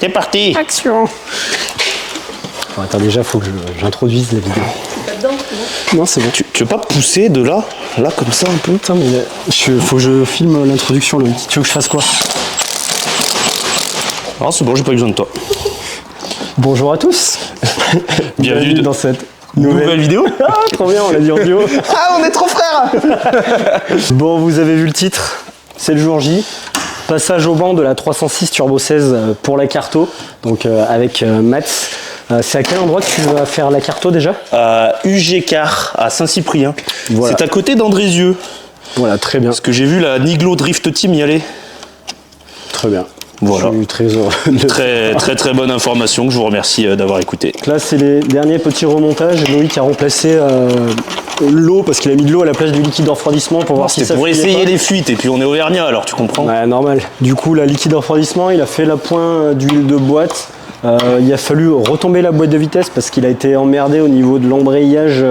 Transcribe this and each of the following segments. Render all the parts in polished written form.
C'est parti. Action. Bon, attends, déjà, faut que j'introduise la vidéo. Pas dedans, c'est bon. Non, c'est bon. Tu veux pas pousser de là comme ça un peu? Putain, mais faut que je filme l'introduction, Loïc. Tu veux que je fasse quoi? Ah, c'est bon, j'ai pas besoin de toi. Bonjour à tous. Bienvenue dans cette nouvelle vidéo. Ah, trop bien, on l'a dit en duo. Ah, on est trop frères. Bon, vous avez vu le titre, c'est le jour J. Passage au banc de la 306 Turbo 16 pour la Carto, donc avec Mats. C'est à quel endroit que tu vas faire la Carto déjà? UG Car à Saint-Cyprien. Voilà. C'est à côté d'Andrézieux. Voilà, très bien. Parce que j'ai vu la Niglo Drift Team y aller. Très bien. Voilà. Je suis très heureux. Très bonne information que je vous remercie d'avoir écouté. Là, c'est les derniers petits remontages. Loïc a remplacé l'eau parce qu'il a mis de l'eau à la place du liquide de refroidissement pour voir si ça C'était pour fuyait essayer pas. les fuites et puis on est auvergnat alors tu comprends. Ouais, normal. Du coup, la liquide de refroidissement, il a fait l'appoint d'huile de boîte. Il a fallu retomber la boîte de vitesse parce qu'il a été emmerdé au niveau de l'embrayage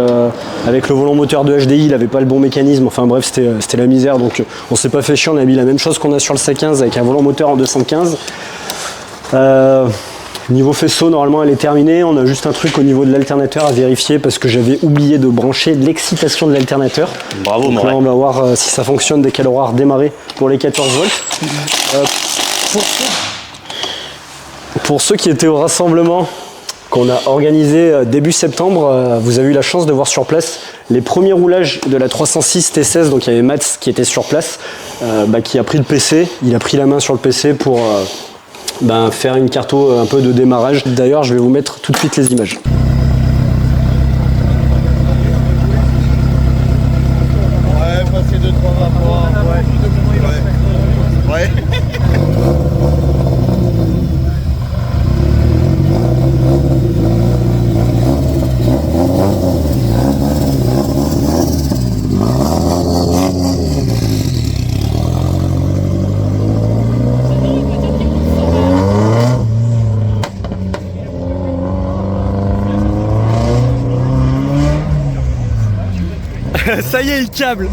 avec le volant moteur de HDI, il n'avait pas le bon mécanisme, enfin bref c'était la misère, donc on s'est pas fait chier, on a mis la même chose qu'on a sur le C15 avec un volant moteur en 215. Niveau faisceau, normalement elle est terminée, on a juste un truc au niveau de l'alternateur à vérifier parce que j'avais oublié de brancher l'excitation de l'alternateur. Bravo donc là on va voir si ça fonctionne dès qu'elle aura redémarré pour les 14 volts. Pour ceux qui étaient au rassemblement qu'on a organisé début septembre, vous avez eu la chance de voir sur place les premiers roulages de la 306 T16, donc il y avait Mats qui était sur place, qui a pris le PC, il a pris la main sur le PC pour faire une carto un peu de démarrage. D'ailleurs, je vais vous mettre tout de suite les images. Ouais, passer 2-3 rapports. Ouais. Ouais. Ça y est, il câble.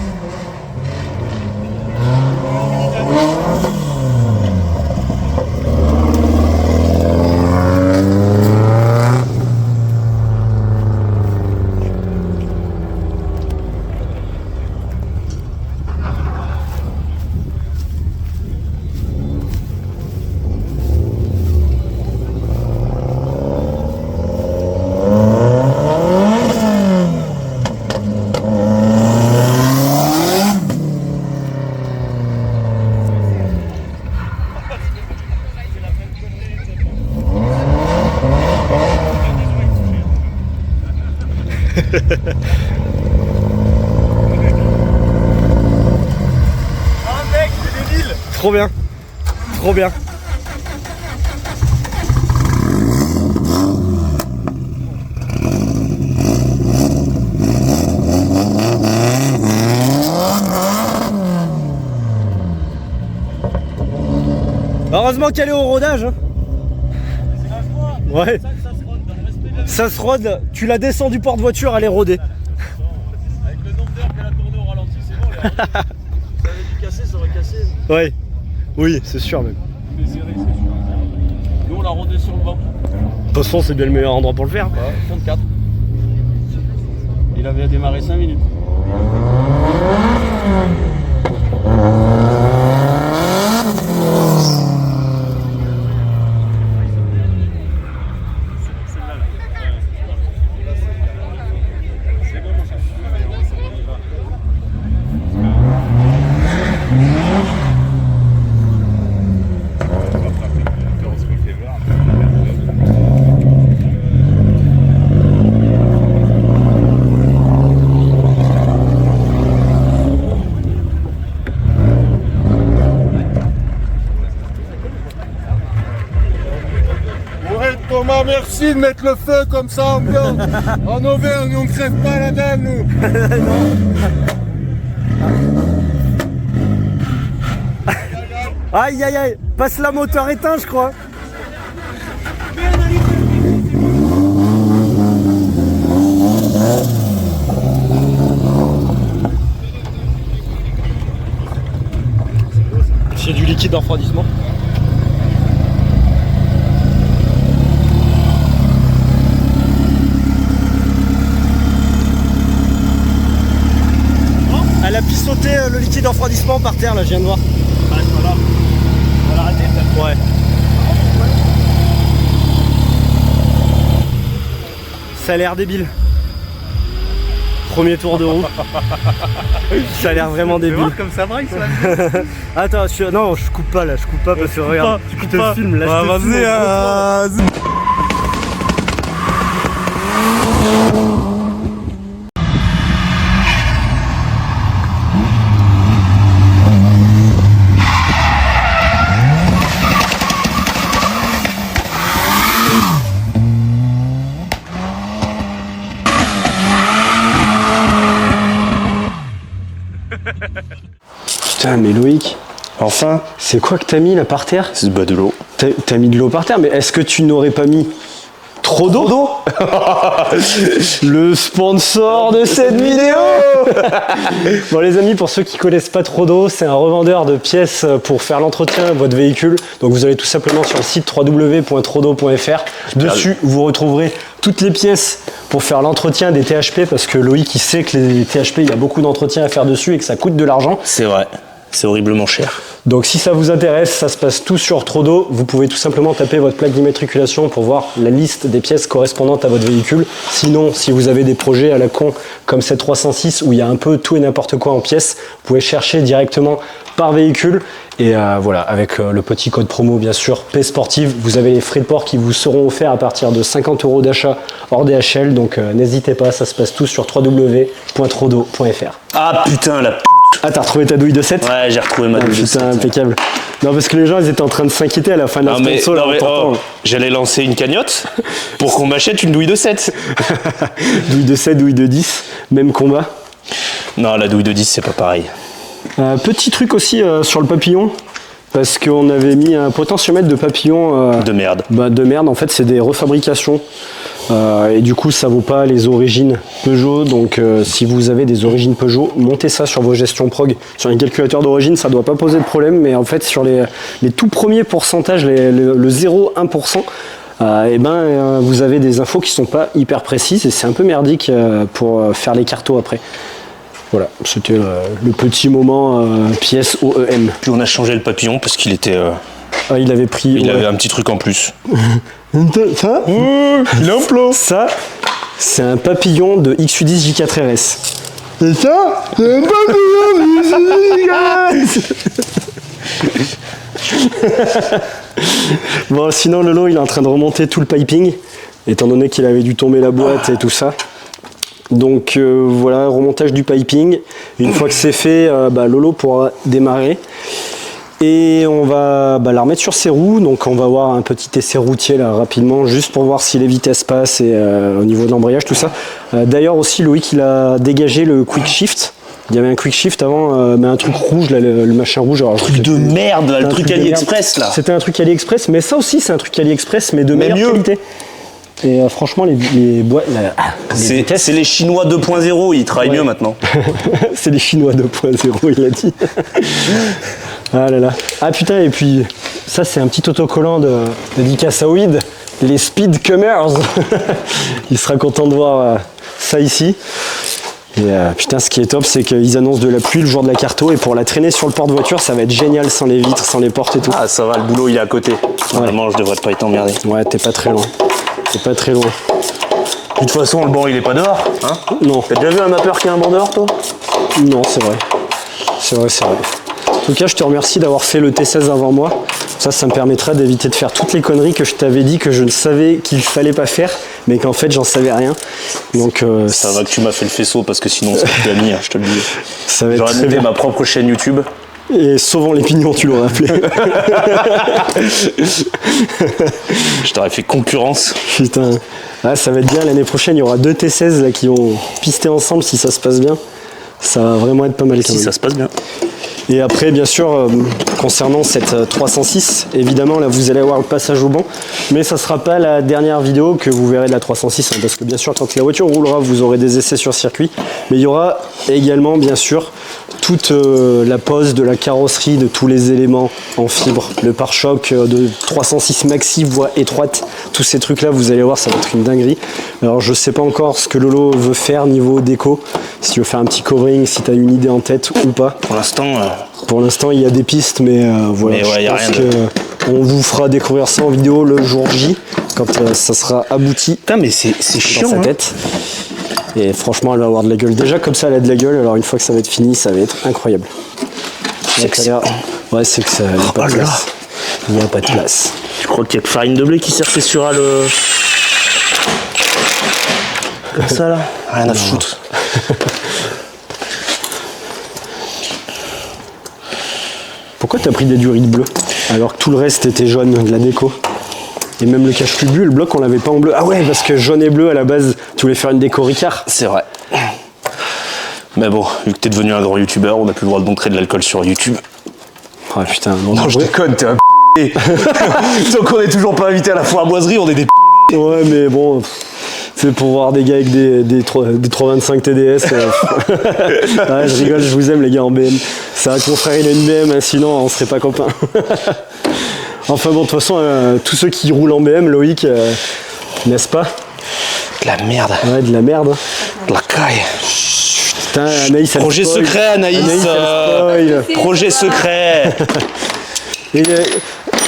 Trop bien, trop bien. Heureusement qu'elle est au rodage. Hein. Ouais. Ça se rôde. Tu la descends du porte-voiture, elle est rodée. Avec le nombre d'heures qu'elle a tourné au ralenti, c'est bon. Là. Ça avait dû casser, ça aurait cassé. Ouais. Oui, c'est sûr même. C'est serré, c'est sûr. Nous, on l'a rodé sur le banc. De toute façon, c'est bien le meilleur endroit pour le faire. Ouais, 34. Il avait démarré 5 minutes. Thomas, merci de mettre le feu comme ça en Auvergne, on ne crève pas la dalle nous. Aïe aïe aïe, passe la moteur éteint je crois. C'est du liquide de refroidissement. a pissoté le liquide de refroidissement par terre là, je viens de voir. Ah, c'est pas grave. On va l'arrêter peut-être. Ouais. Ça a l'air débile. Premier tour de roue. Ça a l'air vraiment débile. voir comme ça braille là. Attends, non, je coupe pas là, je coupe pas parce que regarde, je te filme là. Ah, vas-y, Putain, mais Loïc, Enfin, c'est quoi que t'as mis là par terre? c'est de l'eau. T'as mis de l'eau par terre, mais est-ce que tu n'aurais pas mis trop d'eau? Le sponsor de cette vidéo. Bon les amis, pour ceux qui connaissent pas Trop d'eau, c'est un revendeur de pièces pour faire l'entretien de votre véhicule. Donc vous allez tout simplement sur le site www.trodo.fr. Dessus, vous retrouverez toutes les pièces pour faire l'entretien des THP, parce que Loïc il sait que les THP, il y a beaucoup d'entretien à faire dessus et que ça coûte de l'argent. C'est vrai, c'est horriblement cher. Donc si ça vous intéresse, ça se passe tout sur Trodo. Vous pouvez tout simplement taper votre plaque d'immatriculation pour voir la liste des pièces correspondantes à votre véhicule. Sinon, si vous avez des projets à la con comme cette 306 où il y a un peu tout et n'importe quoi en pièces, vous pouvez chercher directement par véhicule. Et voilà, avec le petit code promo bien sûr, P Sportive, vous avez les frais de port qui vous seront offerts à partir de 50 € d'achat hors DHL. Donc n'hésitez pas, ça se passe tout sur www.trodo.fr. Ah putain, la Ah, t'as retrouvé ta douille de 7? Ouais, j'ai retrouvé ma douille de Putain, 7. impeccable. Non, parce que les gens, ils étaient en train de s'inquiéter à la fin de la Non mais, sponsor. là, non, en mais, t'entendant. j'allais lancer une cagnotte pour qu'on m'achète une douille de 7. Douille de 7, douille de 10, même combat. Non, la douille de 10, c'est pas pareil. Petit truc aussi sur le papillon, parce qu'on avait mis un potentiomètre de papillon De merde. de merde. En fait, c'est des refabrications. Et du coup, ça vaut pas les origines Peugeot. Donc, si vous avez des origines Peugeot, montez ça sur vos gestions prog. Sur les calculateurs d'origine, ça doit pas poser de problème. Mais en fait, sur les tout premiers pourcentages, le 0,1%, vous avez des infos qui sont pas hyper précises et c'est un peu merdique pour faire les cartos après. Voilà, c'était le petit moment pièce OEM. Puis on a changé le papillon parce qu'il était... Ah, il avait pris... il ouais. avait un petit truc en plus. Ça, Il a un plan. ça c'est un papillon de XU10 J4 RS. Et ça, c'est un papillon de XU10. Bon, sinon Lolo, il est en train de remonter tout le piping, étant donné qu'il avait dû tomber la boîte et tout ça. Donc voilà, remontage du piping. Une fois que c'est fait, Lolo pourra démarrer. Et on va la remettre sur ses roues. Donc on va avoir un petit essai routier là rapidement, juste pour voir si les vitesses passent et au niveau de l'embrayage, tout ça. D'ailleurs aussi, Loïc, il a dégagé le quick shift. Il y avait un quick shift avant, mais un truc rouge, là, le machin rouge. Alors, Truc de merde, là, le truc AliExpress, là. C'était un truc AliExpress, mais ça aussi c'est un truc AliExpress, mais de meilleure mieux. qualité. Et franchement, les boîtes... C'est les Chinois 2.0, ils travaillent mieux maintenant. C'est les Chinois 2.0, il a dit. Ah là là. Ah putain, et puis ça c'est un petit autocollant de dédicace à Oid, les Speedcomers. Il sera content de voir ça ici. Et putain, ce qui est top, c'est qu'ils annoncent de la pluie le jour de la carto, et pour la traîner sur le porte-voiture, ça va être génial sans les vitres, sans les portes et tout. Ah, ça va, le boulot, il est à côté. Normalement, je devrais pas être emmerdé. Ouais, t'es pas très loin. T'es pas très loin. De toute façon, le banc, il est pas dehors, hein? Non. T'as déjà vu un mapper qui a un banc dehors, toi? Non, c'est vrai. C'est vrai, c'est vrai. En tout cas, je te remercie d'avoir fait le T16 avant moi. Ça me permettra d'éviter de faire toutes les conneries que je t'avais dit que je ne savais qu'il fallait pas faire, mais qu'en fait, j'en savais rien. Donc, Ça va que tu m'as fait le faisceau, parce que sinon, c'est plus d'amis, je te le dis. ça va être J'aurais très monté bien. ma propre chaîne YouTube. Et sauvons les pignons, tu l'aurais appelé. Je t'aurais fait concurrence. Putain. Ah, ça va être bien. L'année prochaine, il y aura 2 T16 là, qui vont pister ensemble si ça se passe bien. Ça va vraiment être pas mal. Quand Si même. ça se passe bien. Et après, bien sûr, concernant cette 306, évidemment, là, vous allez avoir le passage au banc. Mais ça ne sera pas la dernière vidéo que vous verrez de la 306. Hein, parce que, bien sûr, quand la voiture roulera, vous aurez des essais sur circuit. Mais il y aura également, bien sûr, toute la pose de la carrosserie, de tous les éléments en fibre, le pare-choc de 306 maxi, voie étroite, tous ces trucs-là, vous allez voir, ça va être une dinguerie. Alors je sais pas encore ce que Lolo veut faire niveau déco, s'il veut faire un petit covering, si tu as une idée en tête ou pas. Pour l'instant, Pour l'instant, il y a des pistes, mais voilà, Mais ouais, y je a pense rien que on vous fera découvrir ça en vidéo le jour J, quand ça sera abouti putain, mais c'est dans chiant. sa Hein. tête. Et franchement, elle va avoir de la gueule. Déjà, comme ça, elle a de la gueule. Alors, une fois que ça va être fini, ça va être incroyable. C'est que c'est- Ouais, c'est que ça n'a pas de Oh là là. place. Il n'y a pas de place. Tu crois qu'il y a que Farine de blé qui sert ses sur le. Comme ça là. Rien à foutre. Pourquoi t'as pris des durites bleues alors que tout le reste était jaune de la déco? Et même le cache-cubu, le bloc, on l'avait pas en bleu. Ah ouais, parce que jaune et bleu, à la base, tu voulais faire une déco Ricard. C'est vrai. Mais bon, vu que t'es devenu un grand youtubeur, on n'a plus le droit de montrer de l'alcool sur YouTube. Ah putain, Non, je déconne, t'es un p***. Tant qu'on est toujours pas invité à la foire à boiserie, on est des p***. Ouais, mais bon, c'est pour voir des gars avec des 325 TDS. Ouais, je rigole, je vous aime les gars en BM. C'est vrai que mon frère il a une BM, hein, sinon on serait pas copains. Enfin bon, de toute façon, tous ceux qui roulent en BM, Loïc, n'est-ce pas? De la merde. Ouais, de la merde. De la caille. Putain, Anaïs, elle Projet spoil. secret, Anaïs. elle spoil. Projet secret. Et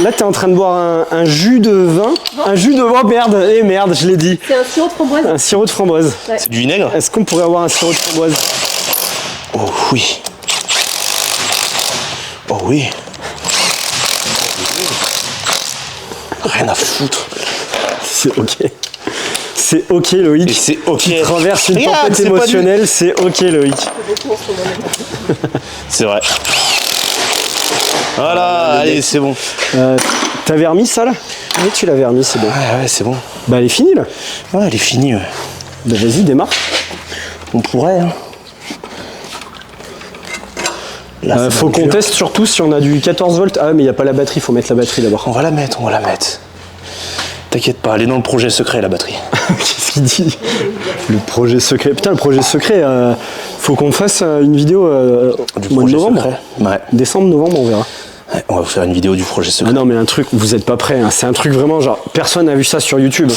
là, t'es en train de boire un jus de vin. Un jus de... Oh merde, merde, je l'ai dit. C'est un sirop de framboise. Un sirop de framboise. C'est du vinaigre? Est-ce qu'on pourrait avoir un sirop de framboise? Oh oui. Oh oui. Rien à foutre. C'est ok. C'est ok, Loïc. Et c'est ok. Tu traverses une Regarde, tempête c'est pas émotionnelle, c'est ok, Loïc. C'est vrai. Voilà, allez, c'est bon. T'avais remis ça là? Oui, tu l'avais remis, c'est bon. Ouais, c'est bon. Bah, elle est finie là. Ouais, elle est finie. Ouais. Bah, vas-y, démarre. On pourrait, hein. Là, ça Faut va qu'on dur. teste surtout si on a du 14 volts. Ah, mais il n'y a pas la batterie, faut mettre la batterie d'abord. On va la mettre, on va la mettre. T'inquiète pas, elle est dans le projet secret, la batterie. Qu'est-ce qu'il dit? Le projet secret. Putain, le projet secret, faut qu'on fasse une vidéo Du au mois de projet novembre. secret. Ouais. Décembre, novembre, on verra. Ouais, on va vous faire une vidéo du projet Ah secret. non, mais un truc, vous êtes pas prêts. Hein. C'est un truc vraiment genre, personne n'a vu ça sur YouTube.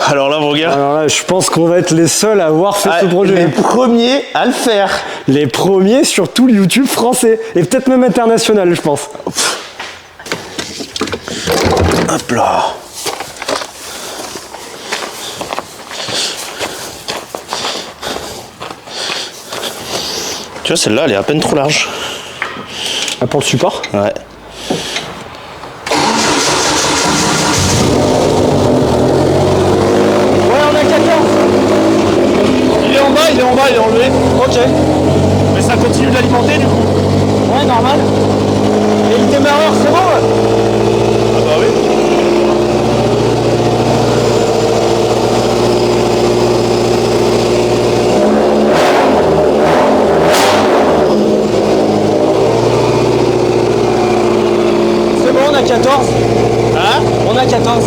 Alors là, mon gars, Alors là, je pense qu'on va être les seuls à avoir fait ah, ce projet. les premiers à le faire. Les premiers sur tout le YouTube français. Et peut-être même international, je pense. Hop là. Tu vois, celle-là, elle est à peine trop large. Ah, pour le support? Ouais. Ouais, on a 14. Il est en bas, il est enlevé. Ok. Mais ça continue de l'alimenter, du coup. Ouais, normal. Et le démarreur, c'est bon là? Ah bah oui. C'est bon, on a 14. Hein? On a 14.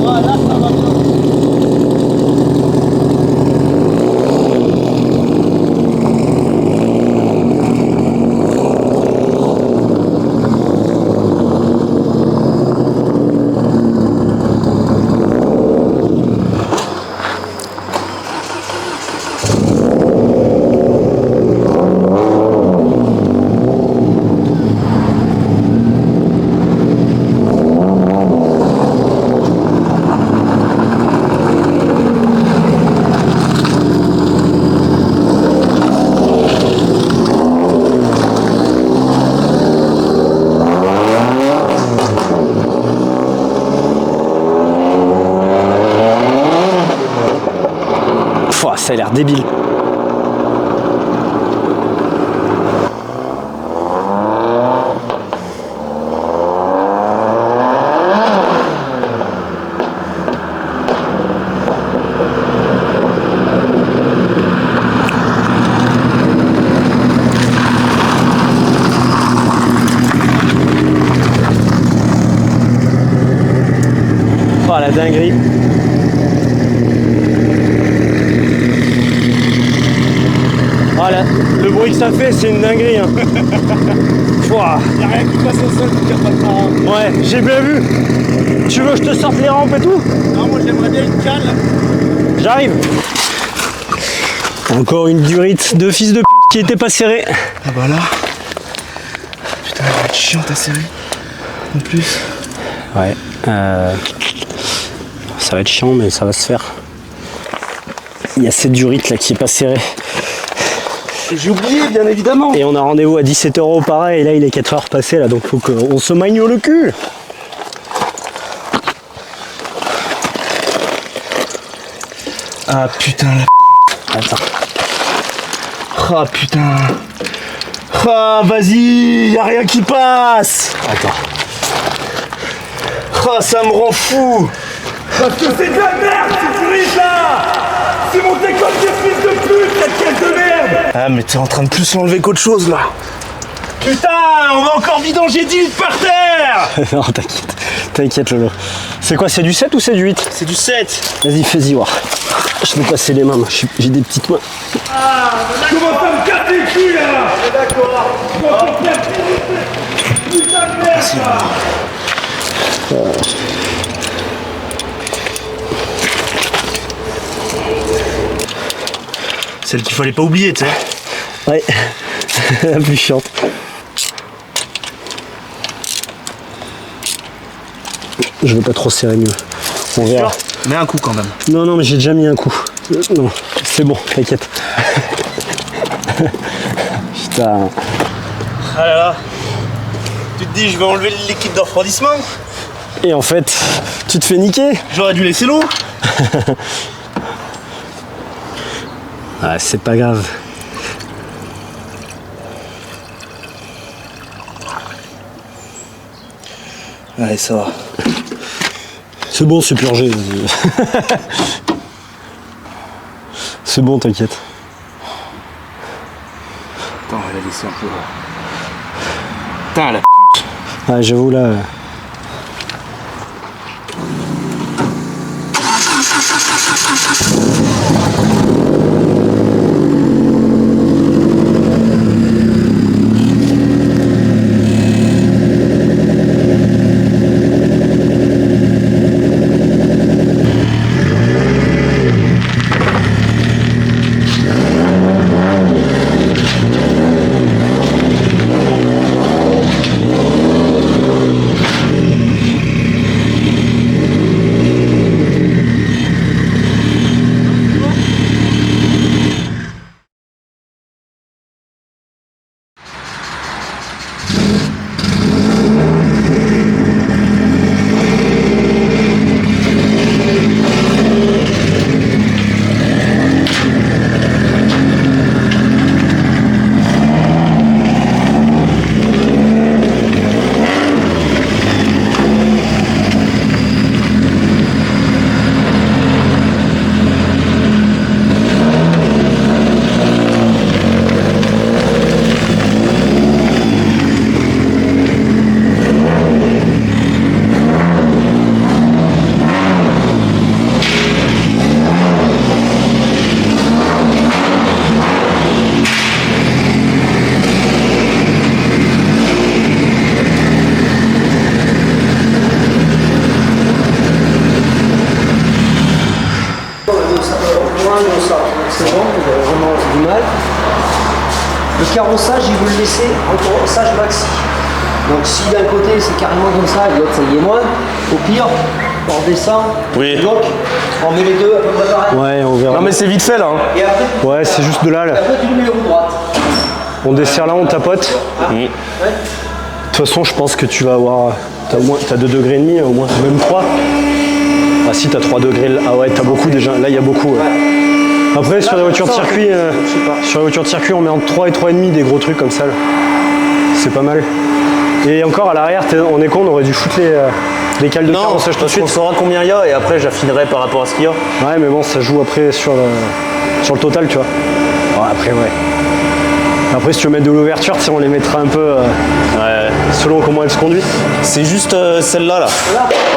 Voilà, ça va bien. Pouah, ça a l'air débile. la dinguerie. Voilà, le bruit que ça fait, c'est une dinguerie. Hein. Pouah. Y'a rien qui passe au sol, tu pas de parents. Ouais, j'ai bien vu. Tu veux que je te sorte les rampes et tout? Non, moi j'aimerais bien une cale. J'arrive. Encore une durite de fils de pute qui était pas serrée. Ah bah là. Putain, elle va être chiante à serrer. En plus. Ouais. Ça va être chiant, mais ça va se faire. Il y a cette durite là qui est pas serrée. J'ai oublié, bien évidemment. Et on a rendez-vous à 17 € pareil. Et là, il est 4 heures passées là, donc faut qu'on se magne le cul. Ah putain, la Attends. Ah putain. Ah vas-y, y'a rien qui passe. Attends. Ah ça me rend fou. Parce que c'est de la merde cette durite là. C'est monté comme des fils de pute cette caisse de merde. Ah mais t'es en train de plus l'enlever qu'autre chose là. Putain, on va encore vidanger 10 litres par terre. Non, t'inquiète. T'inquiète, Lolo. C'est quoi, c'est du 7 ou c'est du 8? C'est du 7. Vas-y, fais-y voir. Je vais passer les mains, moi. J'ai des petites mains. Comment ça me casse les couilles là. D'accord. Putain de merde là. Celle qu'il fallait pas oublier, tu sais. Ouais. La plus chiante. Je veux pas trop serrer mieux. On verra. Mets un coup quand même. Non, non, mais j'ai déjà mis un coup. Non, c'est bon, t'inquiète. Putain. Ah là là. Tu te dis, je vais enlever l'équipe de refroidissement. Et en fait, tu te fais niquer. J'aurais dû laisser l'eau. Ah, c'est pas grave. Allez, ça va. C'est bon, c'est purgé. C'est bon, t'inquiète. Attends, elle a laissé un peu là. Putain, la Ah, j'avoue là. Le carrossage, il veut le laisser en carrossage maxi. Donc si d'un côté c'est carrément comme ça et de l'autre ça y est moins, au pire, on redescend, Oui. bloc, on met les deux à peu près pareil. Ouais, on verra. Non mais c'est vite fait là. Hein. Et après, Ouais, c'est juste de là, là. après tu le mets les roues droites. On dessert là, on tapote. Mm. De toute façon, je pense que tu vas avoir. T'as 2 degrés et demi, au moins, même 3. Ah si, t'as 3 degrés. Ah ouais, t'as beaucoup déjà. Là, il y a beaucoup. Ouais. Après, sur les voitures de circuit, on met entre 3 et 3,5 des gros trucs comme ça. Là. C'est pas mal. Et encore à l'arrière, on est con, on aurait dû foutre les cales de Non, carrossage tout de parce qu'on suite. saura combien il y a et après j'affinerai par rapport à ce qu'il y a. Ouais, mais bon, ça joue après sur le total, tu vois. Ouais, après, ouais. Après, si tu veux mettre de l'ouverture, on les mettra un peu Ouais. selon comment elle se conduit. C'est juste celle-là, là.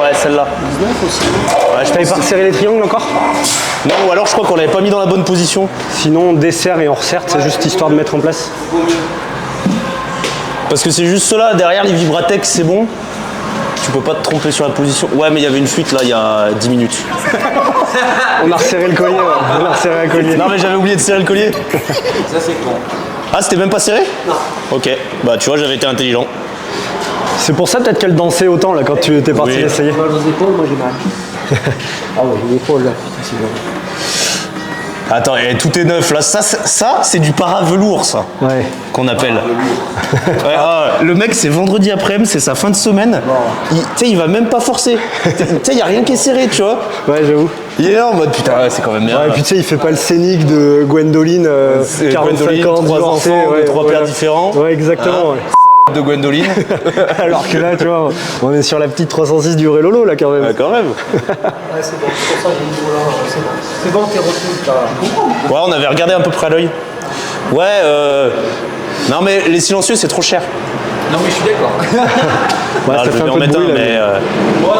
Ouais, celle-là. Ouais, je T'avais pense pas resserré les triangles encore? Non, ou alors je crois qu'on l'avait pas mis dans la bonne position. Sinon, on desserre et on resserre, c'est juste histoire de mettre en place. Parce que c'est juste cela, derrière les Vibratech, c'est bon. Tu peux pas te tromper sur la position. Ouais, mais il y avait une fuite là, il y a 10 minutes. On a resserré le collier, on a resserré un collier. Non, mais j'avais oublié de serrer le collier. Ça, c'est con. Ah, c'était même pas serré? Non. Ok, bah tu vois, j'avais été intelligent. C'est pour ça peut-être qu'elle dansait autant là quand tu étais parti Oui. l'essayer. Mal aux épaules, moi j'ai mal. Ah ouais, j'ai l'épaule là, putain, c'est bon. Attends, tout est neuf là. Ça c'est du para-velours, ça. Ouais. Qu'on appelle. Ouais, le mec, c'est vendredi après-midi, c'est sa fin de semaine. Tu sais, il va même pas forcer. Tu sais, il y a rien qui est serré, tu vois. Ouais, j'avoue. Il est là en mode putain, ouais, c'est quand même bien. Ouais, et puis tu sais, il fait pas le scénic de Gwendoline, 45 ans, 3 divorcée, enfants, ouais, 3 pères différents. Ouais, exactement. Ouais. De Gwendoline. Alors que là, tu vois, on est sur la petite 306 du Rélolo là quand même. Ouais, quand même. Ouais, c'est bon, c'est pour ça que j'ai dit, voilà, c'est bon. C'est bon, t'es retenu, là. Ouais, on avait regardé à peu près à l'œil. Ouais, non mais les silencieux, c'est trop cher. Non, mais je suis d'accord. Ouais, Ah, ça je fait vais un en peu de mettre bruit un, là. mais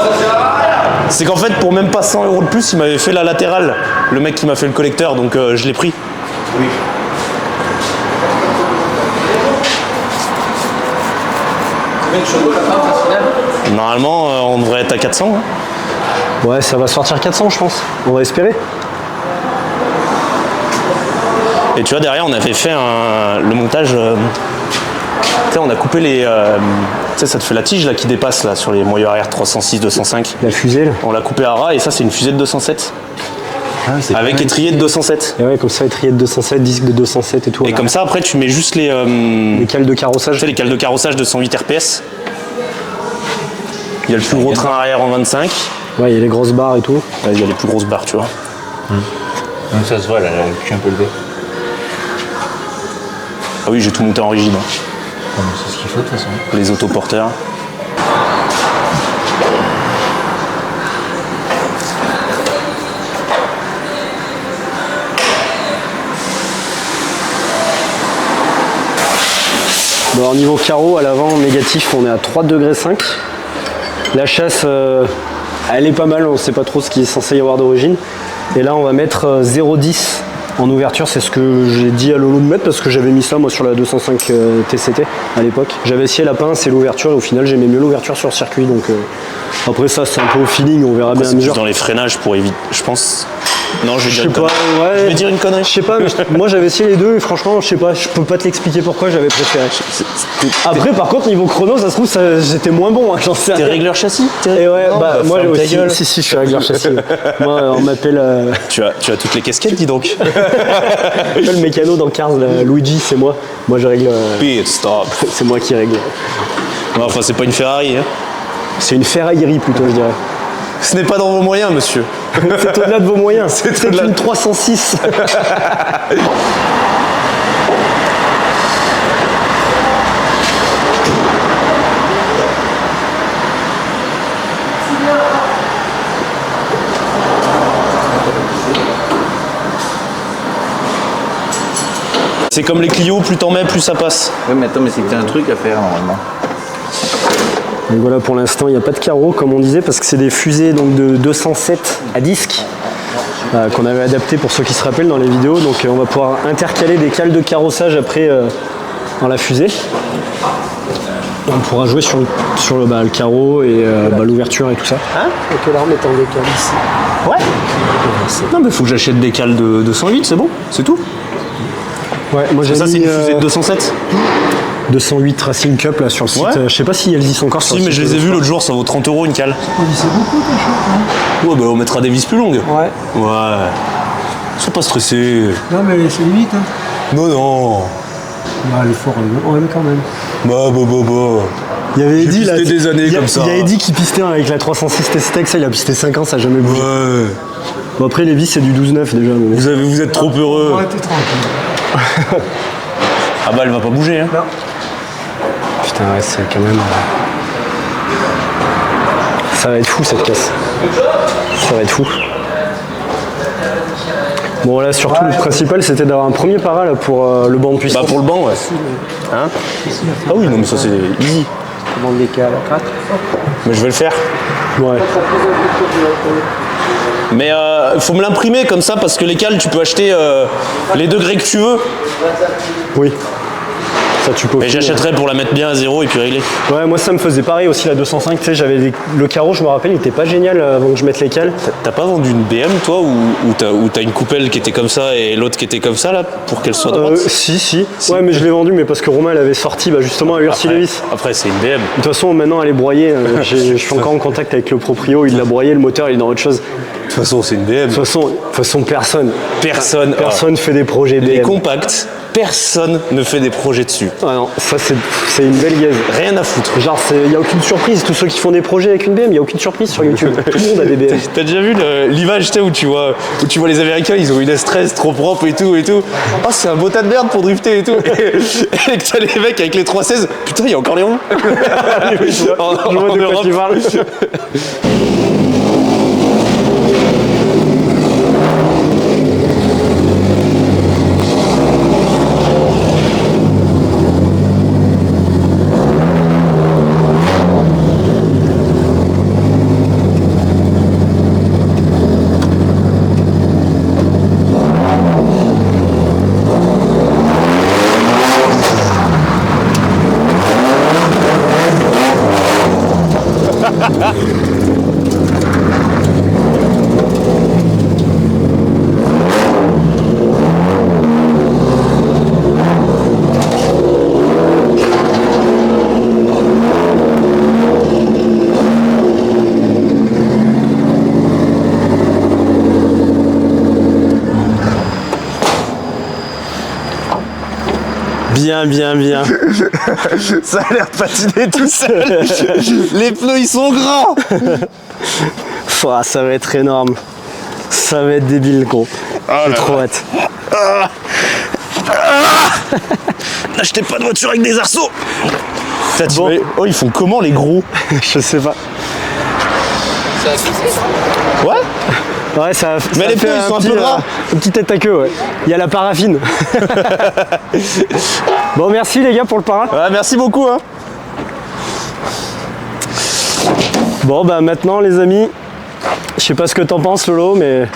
c'est qu'en fait, pour même pas 100 € de plus, il m'avait fait la latérale. Le mec qui m'a fait le collecteur, donc je l'ai pris. Oui. Combien de chevaux la femme, au final? Normalement, on devrait être à 400. Hein. Ouais, ça va sortir 400 je pense. On va espérer. Et tu vois, derrière, on avait fait le montage. Tu sais, on a coupé les. Tu sais, ça te fait la tige là qui dépasse là sur les moyeux arrière 306, 205. La fusée là. On l'a coupé à ras et ça, c'est une fusée de 207. Avec étrier de 207. Et ouais, comme ça, étrier de 207, disque de 207 et tout. Et comme ça, après, tu mets juste les. Les cales de carrossage. Tu sais, les cales de carrossage de 108 RPS. Il y a le plus gros train arrière en 25. Ouais, il y a les grosses barres et tout. Ouais, il y a les plus grosses barres, tu vois. Donc ça se voit, là, le cul un peu levé. Ah oui, j'ai tout monté en rigide. Hein. Ah, mais c'est ce qu'il faut de toute façon. Les autoporteurs. Bon, alors, niveau carreau, à l'avant, négatif, on est à 3,5 degrés. La chasse, elle est pas mal, on sait pas trop ce qui est censé y avoir d'origine. Et là, on va mettre 0,10 en ouverture, c'est ce que j'ai dit à Lolo de mettre parce que j'avais mis ça moi sur la 205 TCT à l'époque. J'avais essayé la pince et l'ouverture et au final j'aimais mieux l'ouverture sur le circuit. Donc après ça c'est un peu au feeling, on verra bien à C'est mesure. plus dans les freinages pour éviter, je pense. Non, je vais dire Je une sais pas, connerie. ouais. Je vais dire une connerie. Je sais pas, mais moi j'avais essayé les deux et franchement, je sais pas, je peux pas te l'expliquer pourquoi j'avais préféré. Après, par contre, niveau chrono, ça se trouve, j'étais moins bon, hein, j'en sais T'es rien. régleur châssis? Et ouais, Non, bah, moi ferme ta aussi, gueule. si, je suis régleur châssis. Moi, on m'appelle Tu as toutes les casquettes, dis donc. le mécano dans Cars, là, Luigi, c'est moi. Moi, je règle. Pit stop. C'est moi qui règle. Ouais, enfin, c'est pas une Ferrari. Hein. C'est une ferraillerie plutôt, je dirais. Ce n'est pas dans vos moyens, monsieur. C'est au-delà de vos moyens. C'est au-delà une de- 306. C'est comme les Clio, plus t'en mets, plus ça passe. Ouais, mais attends, mais c'est que t'as un truc à faire normalement. Donc voilà, pour l'instant, il n'y a pas de carreau, comme on disait, parce que c'est des fusées donc, de 207 à disque qu'on avait adapté pour ceux qui se rappellent dans les vidéos. Donc on va pouvoir intercaler des cales de carrossage après dans la fusée. On pourra jouer sur le carreau et l'ouverture et tout ça. Hein? Ok, là, on met en décal ici. Ouais. Non, mais faut que j'achète des cales de 108, c'est bon, c'est tout. Ouais, moi j'ai Ça, c'est mis une fusée de 207. 208 Racing Cup là sur le site. Ouais. Je sais pas si elles y sont encore sur Si, le mais site. je les ai vus l'autre jour, ça vaut 30 € une cale. C'est beaucoup, ta choc, Ouais, bah on mettra des vis plus longues. Ouais. Ouais. Sois pas stressé. Non, mais c'est limite, hein. Non, non. Bah, les forts, on aime quand même. Bah. Il y avait J'ai Eddie là. pisté des années il y a- comme ça. Il y a Eddie qui pistait avec la 306 TCT, ça il a pisté 5 ans, ça a jamais bougé. Ouais. Bon après les vis c'est du 12-9 déjà. mais- Vous êtes trop heureux. Ouais, t'es tranquille. Ah bah elle va pas bouger. Hein. Putain ouais c'est quand même. Ça va être fou cette caisse. Ça va être fou. Bon là surtout le principal c'était d'avoir un premier para là, pour le banc de puissance. Bah pour le banc, ouais. Hein? Ah oui, non mais ça c'est easy. Comment des cales à 4. Mais je vais le faire. Ouais. Mais faut me l'imprimer comme ça parce que les cales tu peux acheter les degrés que tu veux. Oui. Ça tu peux. Mais j'achèterais pour la mettre bien à 0 et puis régler. Ouais, moi ça me faisait pareil aussi la 205, tu sais, j'avais le carreau, je me rappelle, il était pas génial avant que je mette les cales. T'as pas vendu une BM toi ou t'as une coupelle qui était comme ça et l'autre qui était comme ça là pour qu'elle soit droite? Si. Ouais, mais je l'ai vendu, mais parce que Romain l'avait sorti justement à Ursi Levis. Après c'est une BM. De toute façon, maintenant elle est broyée. Je suis encore en contact avec le proprio, il l'a broyé, le moteur il est dans autre chose. De toute façon c'est une BM. De toute façon personne Personne fait des projets BM. Les compacts, personne ne fait des projets dessus. Ah non, ça c'est une belle gaze. Rien à foutre. Genre, il n'y a aucune surprise. Tous ceux qui font des projets avec une BM, il n'y a aucune surprise sur YouTube. Tout le monde a des BM. T'as déjà vu l'image où tu vois les Américains, ils ont une S13 trop propre et tout. Oh, c'est un beau tas de merde pour drifter et tout. Et que t'as les mecs avec les 316. Putain, il y a encore les ronds. Je vois de quoi tu parles. Bien. Ça a l'air de patiner tout seul. Les pneus, ils sont grands. Ça va être énorme. Ça va être débile, gros. J'ai trop hâte. N'achetez pas de voiture avec des arceaux. Oh, ils font comment les gros? Je sais pas. Ouais. Ouais, ça Mais les fait pneus, ils sont un peu gras. Une petite tête à queue, ouais. Il y a la paraffine. Bon, merci les gars pour le para. Ouais, merci beaucoup. Hein. Bon, bah maintenant, les amis, je sais pas ce que t'en penses, Lolo, mais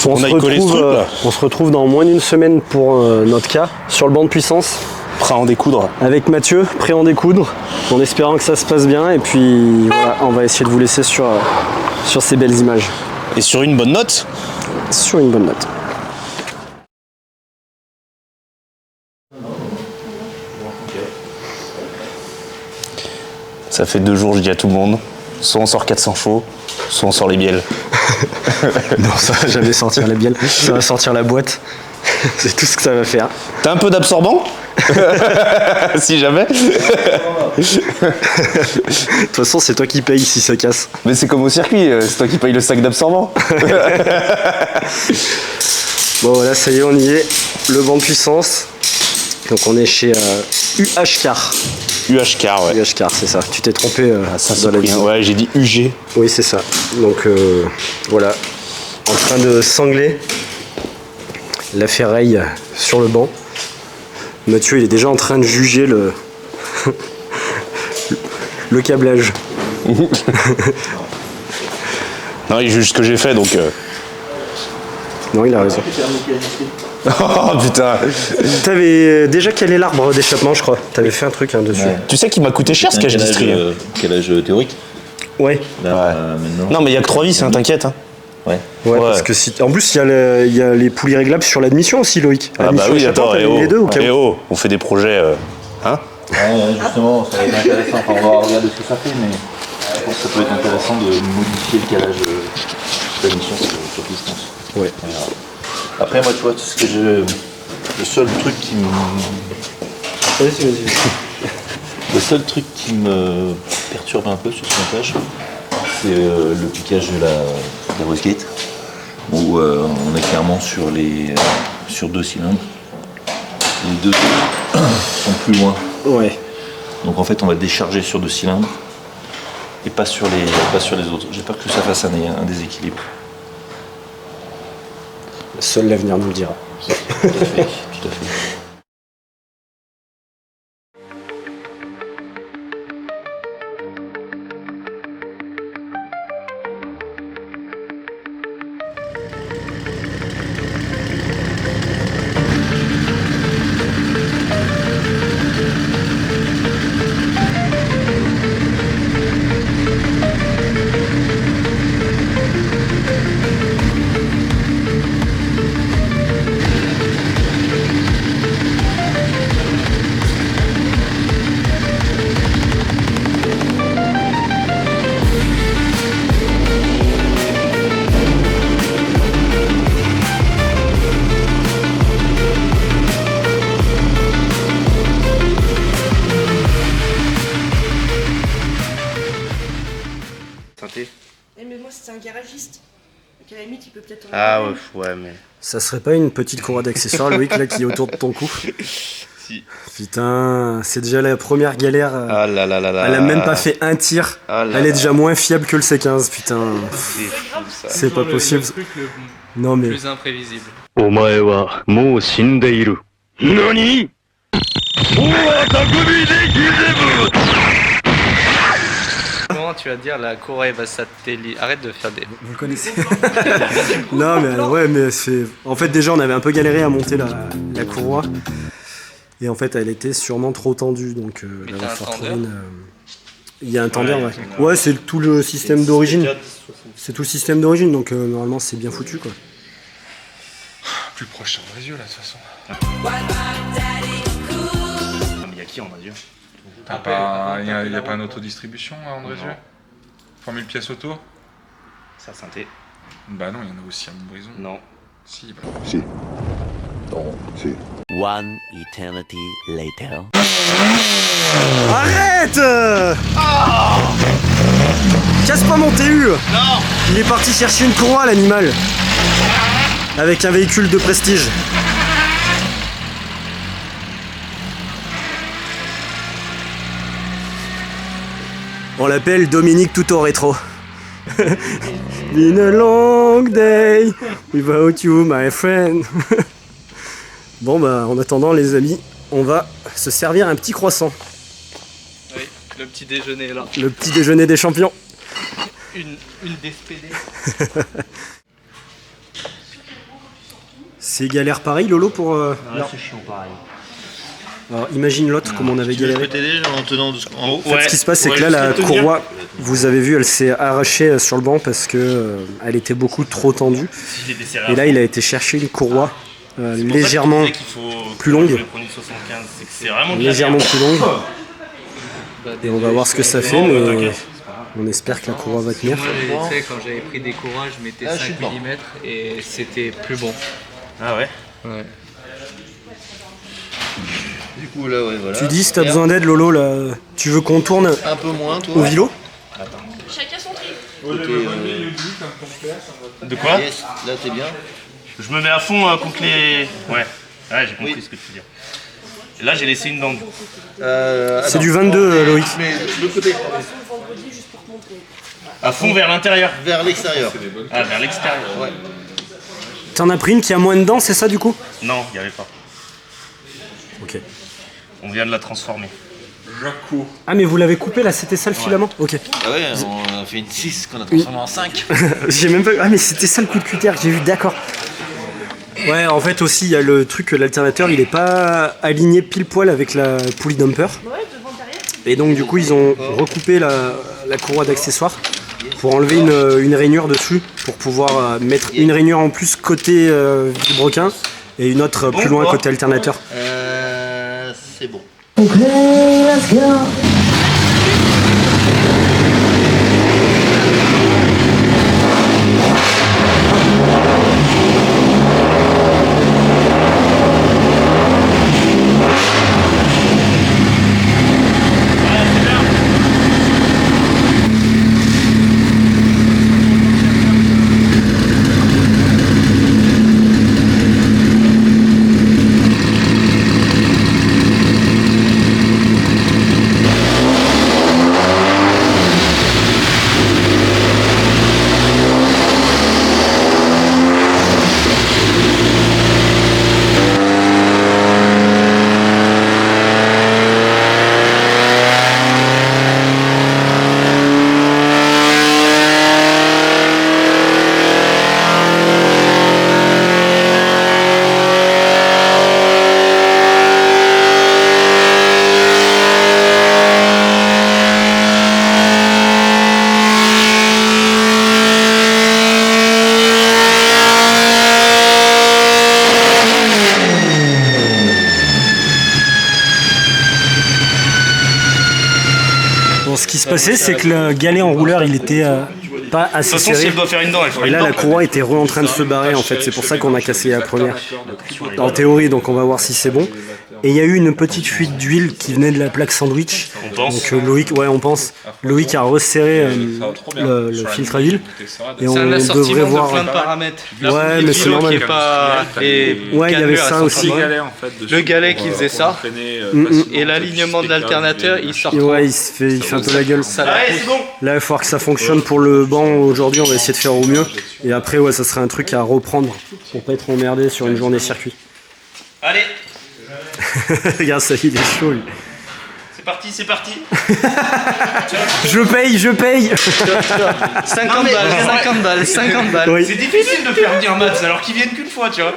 on se retrouve dans moins d'une semaine pour notre cas sur le banc de puissance. Prêt à en découdre. Avec Mathieu, prêt à en découdre, en espérant que ça se passe bien. Et puis voilà, on va essayer de vous laisser sur ces belles images. Et sur une bonne note. Sur une bonne note. Ça fait 2 jours, je dis à tout le monde, soit on sort 400 chevaux, soit on sort les bielles. Non, ça va jamais sortir la bielle, ça va sortir la boîte. C'est tout ce que ça va faire. T'as un peu d'absorbant? Si jamais. De toute façon, c'est toi qui payes si ça casse. Mais c'est comme au circuit, c'est toi qui payes le sac d'absorbant. Bon, voilà, ça y est, on y est. Le banc de puissance. Donc, on est chez UH-Car. UH-Car, ouais. UH-Car, c'est ça. Tu t'es trompé dans la vie. Ouais, j'ai dit UG. Oui, c'est ça. Donc, voilà. En train de sangler la ferraille sur le banc. Mathieu, il est déjà en train de juger le câblage. Non, il juge ce que j'ai fait, donc... Non, il a raison. Oh putain. T'avais déjà calé l'arbre d'échappement, je crois. T'avais fait un truc dessus. Ouais. Tu sais qu'il m'a coûté cher ce cage distri. Quel âge théorique Ouais. Là, maintenant. Non, mais il y a que 3 vis, hein, t'inquiète. Hein. Ouais. Ouais, parce que en plus, il y a les poulies réglables sur l'admission aussi, Loïc. Ah bah oui, attends, les deux, ou on fait des projets... Hein? Ouais, justement, ça va être intéressant. Enfin, on va regarder ce que ça fait, mais je pense que ça peut être intéressant de modifier le calage de la mission sur distance. Ouais. Après, moi, tu vois, ce que le seul truc qui me... Vas-y. Le seul truc qui me perturbe un peu sur ce montage, c'est le piquage de la wastegate, où on est clairement sur 2 cylindres. Les 2 sont plus loin. Ouais. Donc en fait, on va décharger sur 2 cylindres et pas sur les autres. J'ai peur que ça fasse un déséquilibre. Seul l'avenir nous le dira. Tout à fait, tout à fait. Mais moi c'était un garagiste. Donc à la limite il peut peut-être en Ah avoir ouais, mais... Ça serait pas une petite courroie d'accessoires, Loïc, là, qui est autour de ton cou? Si. Putain, c'est déjà la première galère. Ah là là là là. Elle a même pas fait un tir. Ah là Elle est là. déjà moins fiable que le C15, putain. C'est fou, ça. C'est pas possible. Non mais... Plus imprévisible. お前はもう死んでいる。何？Comment tu vas dire la courroie va satellite? Arrête de faire des... Vous le connaissez? Non mais ouais, mais c'est... En fait déjà on avait un peu galéré à monter la courroie. Et en fait elle était sûrement trop tendue, donc Mais la t'as un Fortrine... Il y a un tendeur, ouais. Ouais, c'est tout le système d'origine. C'est tout le système d'origine, donc normalement c'est bien foutu, quoi. Plus proche sur Andrézieux là de toute façon. Mais y'a qui en Andrézieux? Il n'y a pas une autodistribution à Andrézieux? Formule pièce auto? C'est à Saint-Étienne. Bah non, il y en a aussi à Montbrison. Non. Si, bah. Si. Non, si. One eternity later. Arrête Casse pas mon TU. Non. Il est parti chercher une courroie, l'animal. Avec un véhicule de prestige. On l'appelle Dominique Touto Rétro. Been a long day without you, my friend. Bon bah en attendant les amis, on va se servir un petit croissant. Oui, le petit déjeuner là. Le petit déjeuner des champions. Une DSPD. C'est galère pareil Lolo pour... Ouais, c'est chiant pareil. Alors imagine l'autre comme on avait Tu veux galéré. t'aider en tenant en haut? En fait, ce qui se passe, c'est que là, la courroie, vous avez vu, elle s'est arrachée sur le banc parce que elle était beaucoup trop tendue. Et là, il a été chercher une courroie légèrement plus longue. Légèrement plus longue. Et on va voir ce que ça fait, mais on espère que la courroie va tenir. Moi, tu sais, quand j'avais pris des courroies, je mettais 5 mm et c'était plus bon. Ah ouais? Ouais. Du coup là, ouais, voilà. Tu dis si t'as besoin d'aide, Lolo, là, tu veux qu'on tourne Un peu moins, toi. au vélo? Chacun son tri. De quoi? Yes, là t'es bien. Je me mets à fond contre les... Ouais, j'ai compris ce que tu veux dire. Et là, j'ai laissé une dent. C'est du 22, Loïc. Mais le côté. À fond vers l'intérieur. Vers l'extérieur. Ah, vers l'extérieur. Ouais. T'en as pris une qui a moins de dents, c'est ça du coup? Non, il n'y avait pas. Ok. On vient de la transformer. Ah mais vous l'avez coupé là, c'était ça le filament? Ok. Ah ouais, on a fait une 6 qu'on a transformé en 5. J'ai même pas... Ah mais c'était ça le coup de cutter que j'ai vu, d'accord. Ouais, en fait aussi, il y a le truc que l'alternateur, il est pas aligné pile poil avec la poulie dumper. Et donc du coup, ils ont recoupé la courroie d'accessoires pour enlever une rainure dessus, pour pouvoir mettre une rainure en plus côté vilebrequin et une autre plus loin côté alternateur. C'est bon. Okay, let's go. se passait, c'est que le galet en rouleur, il était pas assez De toute façon, si serré. elle doit faire une dent, elle fera Et une là, dent. la courroie était en train de se barrer en fait. C'est pour ça qu'on a cassé la première. En théorie, donc on va voir si c'est bon. Et il y a eu une petite fuite d'huile qui venait de la plaque sandwich. On pense. Donc Loïc, ouais, on pense. Loïc a resserré le filtre à huile. Et on C'est un devrait assortiment voir. de plein de paramètres. Ouais, mais c'est normal. Ouais, il y avait ça aussi. Le galet qui faisait ça. Et l'alignement de l'alternateur, il sort. Et ouais, il fait un peu la gueule. Là, il va falloir que ça fonctionne pour le banc. Aujourd'hui, on va essayer de faire au mieux. Et après, ouais, ça serait un truc à reprendre pour pas être emmerdé sur une journée circuit. Allez, Regarde, ça, il est chaud, lui. c'est parti, c'est parti. Je paye. 50 balles, 50 balles. Oui. C'est difficile de faire venir Mats alors qu'ils viennent qu'une fois, tu vois.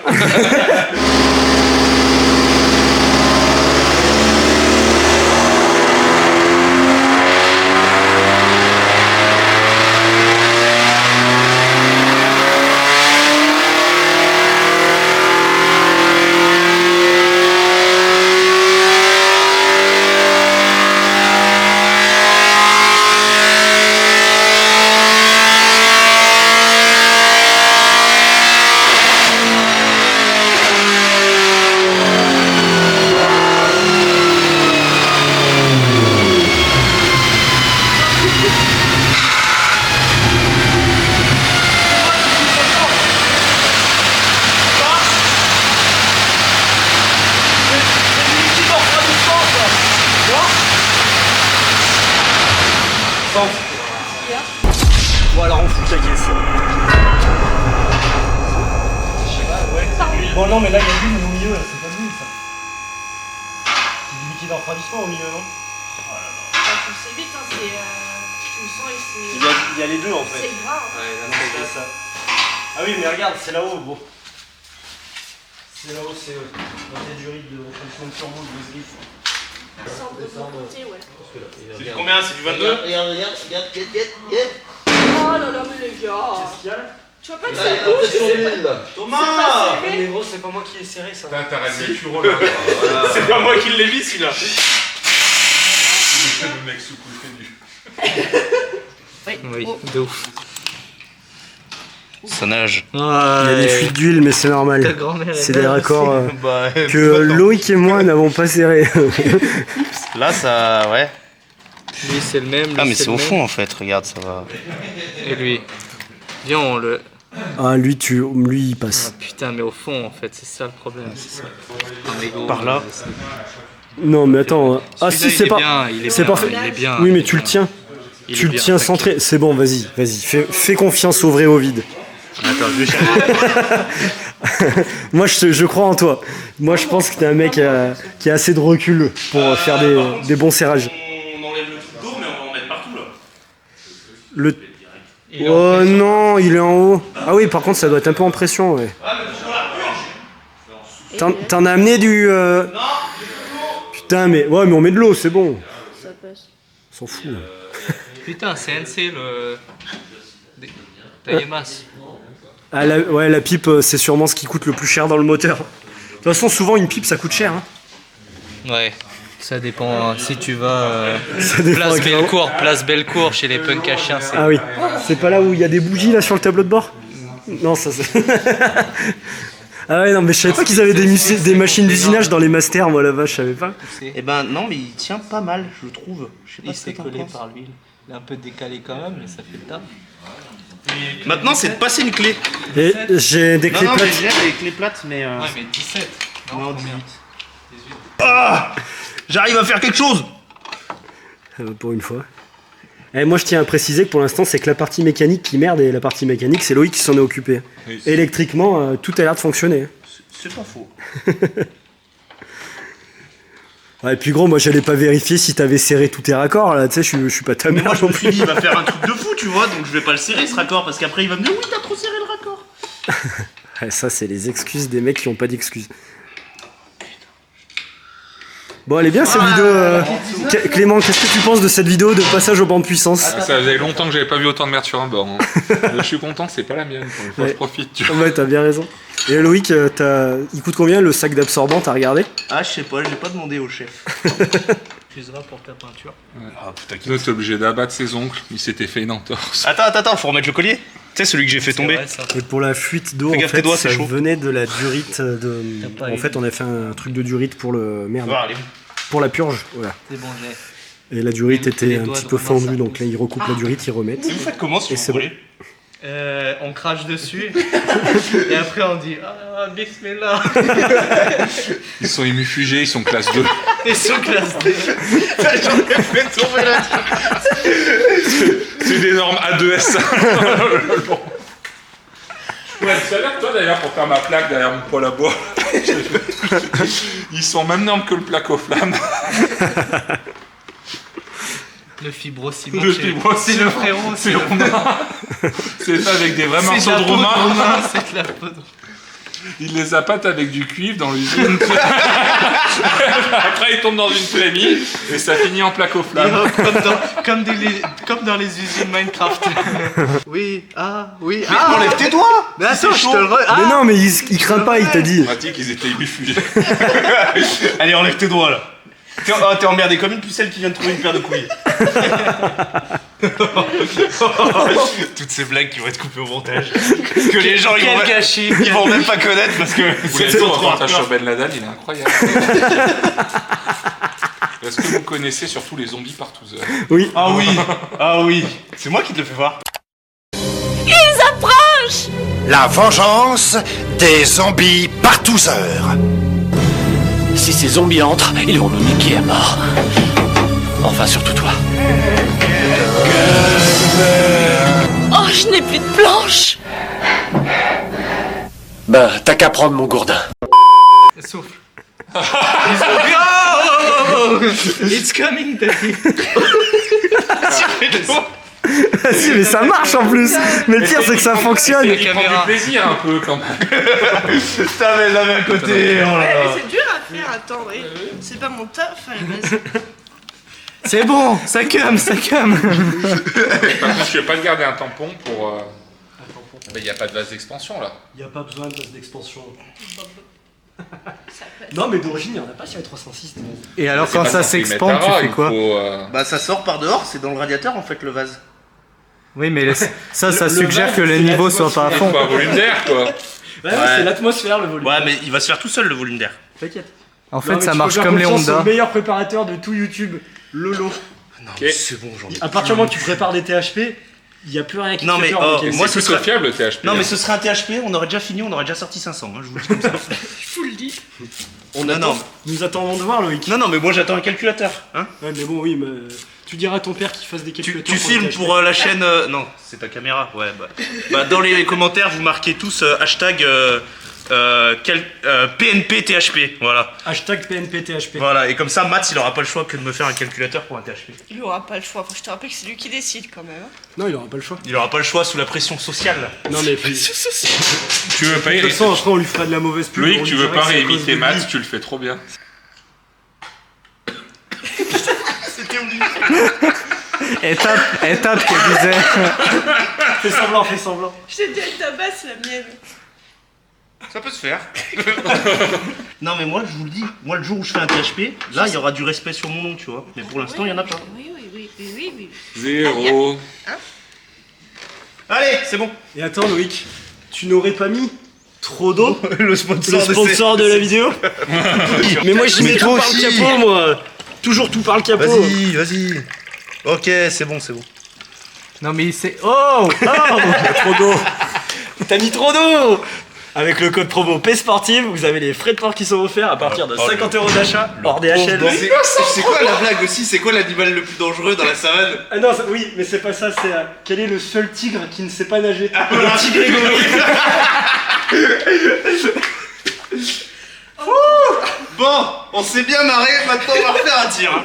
Bon, alors on fout la caisse. Bon, non, mais là, il y a de l'huile au milieu, là, c'est pas de l'huile, ça. C'est du liquide en refroidissement au milieu, non? C'est vite, hein, c'est. Tu le sens et c'est. Il y a les deux, en fait. C'est gras. Hein. Ouais, là, ça. Ah oui, mais regarde, c'est là-haut, bon. C'est là-haut, c'est la tête du riz de fonction de turbo de griffe. Ça, on peut côté, ouais. C'est du combien? C'est du 22? Regarde. Oh là là, mais les gars. Qu'est-ce qu'il y a là? Tu vois pas que ça bouge? Thomas! Mais gros, c'est pas moi qui ai serré ça. T'as ramené le churro là. C'est pas moi qui l'ai mis celui-là. Le mec sous-couché du. Oui, de ouf. Ça nage. Il y a des fuites d'huile, mais c'est Ta normal. grand-mère C'est est des belle raccords aussi. que Loïc et moi n'avons pas serrés. Là, ça. Ouais. Lui, c'est le même. Ah, lui, mais c'est le au même. fond en fait, regarde, ça va. Et lui. Viens, on le. Ah, lui, il passe. Ah, putain, mais au fond, en fait, c'est ça le problème. C'est ça. Par là. Non, mais attends. Ah, si, Celui-là, c'est il est pas. bien, il est C'est bien, parfait. il est bien, Oui, il mais est tu le bien. tiens. Il Tu est le bien, tiens t'inquiète. centré. C'est bon, vas-y. Fais confiance au vrai Ovid. Attends, je vais chercher. Moi, je crois en toi. Moi, je pense que t'es un mec qui a assez de recul pour faire des bons serrages. On enlève le truc d'eau, mais on va en mettre partout là. Le... Oh non, il est en haut. Ah oui, par contre, ça doit être un peu en pression, ouais. T'en as amené du... Putain, mais... Ouais, mais on met de l'eau, c'est bon. Ça passe. On s'en fout. Putain, CNC, le. Taillemas. Ah, la pipe, c'est sûrement ce qui coûte le plus cher dans le moteur. De toute façon, souvent, une pipe, ça coûte cher. Hein. Ouais. Ça dépend. Si tu vas. Ça dépend Place à quel Bellecour, place Bellecour, chez les punks à chiens. Ah oui. C'est pas là où il y a des bougies, là, sur le tableau de bord? Non, ça c'est... Ah ouais, non, mais je savais pas qu'ils avaient des machines d'usinage dans les masters, moi, là-bas, je savais pas. Eh ben non, mais il tient pas mal, je le trouve. Je sais pas Il ce s'est que t'en collé penses. par l'huile. Il est un peu décalé quand même, mais ça fait le taf. Maintenant, c'est de passer une clé. Et j'ai des clés Non, mais plates. j'ai des clés plates, mais. Ouais, mais 17. Non, 18. Ah, j'arrive à faire quelque chose. Pour une fois. Et moi, je tiens à préciser que pour l'instant, c'est que la partie mécanique qui merde, et la partie mécanique, c'est Loïc qui s'en est occupé. Oui, Électriquement, tout a l'air de fonctionner. C'est pas faux. Ouais, et puis gros, moi, j'allais pas vérifier si t'avais serré tous tes raccords, là, tu sais, je suis pas ta Mais mère moi, je non me suis dit, plus. il va faire un truc de fou, tu vois, donc je vais pas le serrer ce raccord, parce qu'après, il va me dire, oui, t'as trop serré le raccord. Ouais, ça, c'est les excuses des mecs qui ont pas d'excuses. Bon, elle est bien cette vidéo. Clément, qu'est-ce que tu penses de cette vidéo de passage au banc de puissance? Ça faisait longtemps que j'avais pas vu autant de merde sur un bord. Hein. Je suis content, c'est pas la mienne. Pour une fois, Ouais. je profite. Tu vois. Ouais, t'as bien raison. Et Loïc, il coûte combien le sac d'absorbant, t'as regardé? Ah, je sais pas, j'ai pas demandé au chef. Excuse-moi pour ta peinture. Ah putain, Là, t'es obligé d'abattre ses oncles. Il s'était fait une entorse. Attends, faut remettre le collier. Tu sais, celui que j'ai fait tomber. Vrai, ça. Et pour la fuite d'eau, Fais en gaffe, tes fait, doigts, ça c'est chaud. venait de la durite de... T'as pas En eu. fait, on a fait un truc de durite pour le... Merde. Voilà, allez. Pour la purge, voilà. C'est bon, j'ai. Et la durite Les était un doigts petit de peu Romain, fendue, ça donc là, ils recoupent la durite, ils remettent. Vous faites comment si Et vous c'est bon. brûlez On crache dessus et après on dit ah bismillah. Ils sont hémifugés, ils sont classe 2. Et sur classe D. J'en ai fait tomber là. C'est des normes A2S. Ouais, tout à l'heure, toi d'ailleurs, pour faire ma plaque derrière mon poêle à bois, ils sont même normes que le plaque aux flammes. Le fibrociment. Le c'est fibrociment. le frérot. C'est Romain. C'est fait avec des vrais C'est morceaux de la de poudre, Romain. Romain, c'est de la poudre. Il les appâte avec du cuivre dans l'usine. Après, il tombe dans une flémie et ça finit en plaque aux flammes. Comme dans les usines Minecraft. Oui, oui. Mais enlève tes doigts. Mais attends, je te le Mais non, mais il craint pas, il t'a dit. Pratique, ils étaient hémifugés. Allez, enlève tes doigts là. T'es emmerdé comme une pucelle qui vient de trouver une paire de couilles. Toutes ces blagues qui vont être coupées au montage. Que les gens ils vont même pas connaître parce que Vous c'est l'avez vu, trop le reportage hardcore. sur Ben Laden, il est incroyable. Est-ce que vous connaissez surtout les zombies partouzeurs? Oui. Ah oui. C'est moi qui te le fais voir. Ils approchent. La vengeance des zombies partouzeurs. Si ces zombies entrent, ils vont nous niquer à mort. Enfin, surtout toi. Oh, je n'ai plus de planche. Ben, t'as qu'à prendre mon gourdin. Souffle. It's coming, daddy. Si, mais ça marche en plus. Mais le pire, c'est que ça fonctionne. Il prend du plaisir un peu quand même. Putain, mais là, à côté. Oh là Ouais, là. mais c'est dur à faire, attends, ouais. C'est pas mon taf à la base. C'est bon, ça cum. Par contre, je vais pas te garder un tampon pour. Mais il n'y a pas de vase d'expansion là. Il n'y a pas besoin de base d'expansion. Non, mais d'origine, il n'y en a pas sur les 306. Et alors C'est quand pas ça censé s'expande, mettre tu à ras, fais il quoi? faut, Bah ça sort par dehors, c'est dans le radiateur en fait le vase. Oui, mais ça Le suggère vase, que le c'est niveau soit pas à faut fond. un volume d'air quoi. Ouais, c'est l'atmosphère, le volume. Ouais, mais il va se faire tout seul le volume d'air. T'inquiète. En Non, fait, mais ça tu marche peux faire comme les confiance au Honda. meilleur préparateur de tout YouTube, Lolo. Non, Ok. c'est bon, j'en ai. À partir du moment où tu prépares des THP, il n'y a plus rien qui Non, te mais, fait peur. oh, ok. moi, C'est ce plutôt serait- fiable le THP. Non, mais ce serait un THP, on aurait déjà fini, on aurait déjà sorti 500, hein, je vous le dis comme ça. Je vous le dis. Nous attendons de voir, Loïc. Non, mais moi j'attends un calculateur. Hein. Ouais, mais bon, oui, mais tu diras à ton père qu'il fasse des Tu calculateurs. filmes les pour la chaîne. Non, c'est ta caméra. Ouais, bah, dans les commentaires, vous marquez tous hashtag PNP THP. Voilà. Hashtag PNP THP. Voilà, et comme ça, Mats il aura pas le choix que de me faire un calculateur pour un THP. Il aura pas le choix. Faut que je te rappelle que c'est lui qui décide quand même. Hein. Non, il aura pas le choix. Il aura pas le choix sous la pression sociale. Non, mais puis. Tu veux pas De toute façon, après, on lui fera de la mauvaise pub. Loïc, on tu lui veux dira pas que c'est à cause réimiter de Matt, lui. tu le fais trop bien. C'était oublié. Étape qui disait. Fais semblant, fais semblant. Je t'ai dit avec ta basse, la mienne. Ça peut se faire. Non, mais moi, je vous le dis, moi, le jour où je fais un THP, là, il y aura du respect sur mon nom, tu vois. Mais pour l'instant, il y en a pas. Oui. 0. Allez, c'est bon. Et attends, Loïc, tu n'aurais pas mis trop d'eau Le sponsor, Le sponsor de la vidéo. Mais moi, j'y mets tout par le capot, moi. Toujours tout par le capot. Vas-y. Ok, c'est bon. Non, mais c'est. Oh Trop d'eau. T'as mis trop d'eau. Avec le code promo P-Sportive, vous avez les frais de port qui sont offerts à partir de 50 € d'achat hors DHL. C'est quoi la blague aussi? C'est quoi l'animal le plus dangereux dans la savane? Ah non, oui, mais c'est pas ça, c'est quel est le seul tigre qui ne sait pas nager? Le tigre rigolo. Bon, on s'est bien marré, maintenant on va refaire un tir. Hein.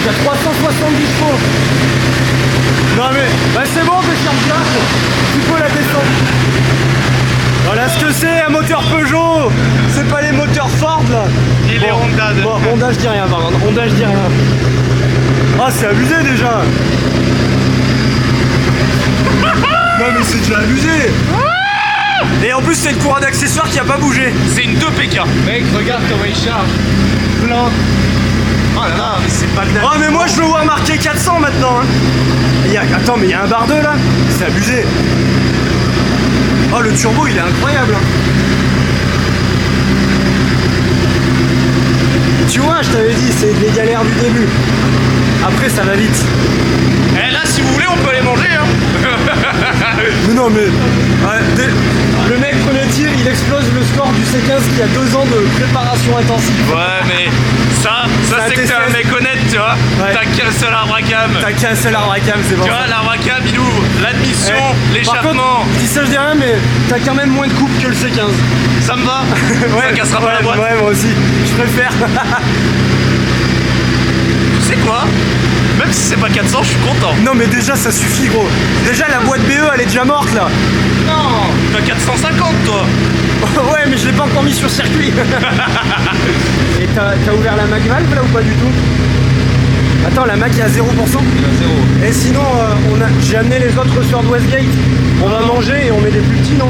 qui a 370 chevaux. Non mais, bah c'est bon, décharge Jacques, tu peux la descendre. Voilà ce que c'est un moteur Peugeot. C'est pas les moteurs Ford là. Et les Honda. Bon, Honda je dis rien par contre, Honda je dis rien. Ah c'est abusé déjà. Non mais c'est déjà abusé. Et en plus c'est une couronne d'accessoires qui a pas bougé. C'est une 2 PK. Mec, regarde comment il charge. Plein. Oh là là, mais c'est pas le Oh mais moi je veux voir marquer 400 maintenant hein. Attends mais il y a un bar 2 là. C'est abusé. Oh le turbo il est incroyable hein. Tu vois je t'avais dit c'est les galères du début. Après ça va vite. Eh là si vous voulez on peut aller manger hein. Mais non mais le mec premier tir il explose le score du C15 qui a 2 ans de préparation intensive. Ouais mais ça c'est que t'es un mec honnête tu vois. Ouais. T'as qu'un seul arbre à cam. T'as qu'un seul arbre à cam c'est bon. Tu vois l'arbre à cam il ouvre l'admission, l'échappement. Je dis ça je dis rien mais t'as quand même moins de coupe que le C15. Ça me va. Ça cassera pas la boîte. Ouais moi aussi, je préfère. Tu sais quoi? Même si c'est pas 400 je suis content. Non mais déjà ça suffit gros. Déjà la boîte BE elle est déjà morte là. Non, t'as 450 toi. Ouais mais je l'ai pas encore mis sur circuit. Et t'as ouvert la Mac Valve là ou pas du tout? Attends la Mac est à 0%. Et sinon j'ai amené les autres sur Westgate. On va manger et on met des plus petits non?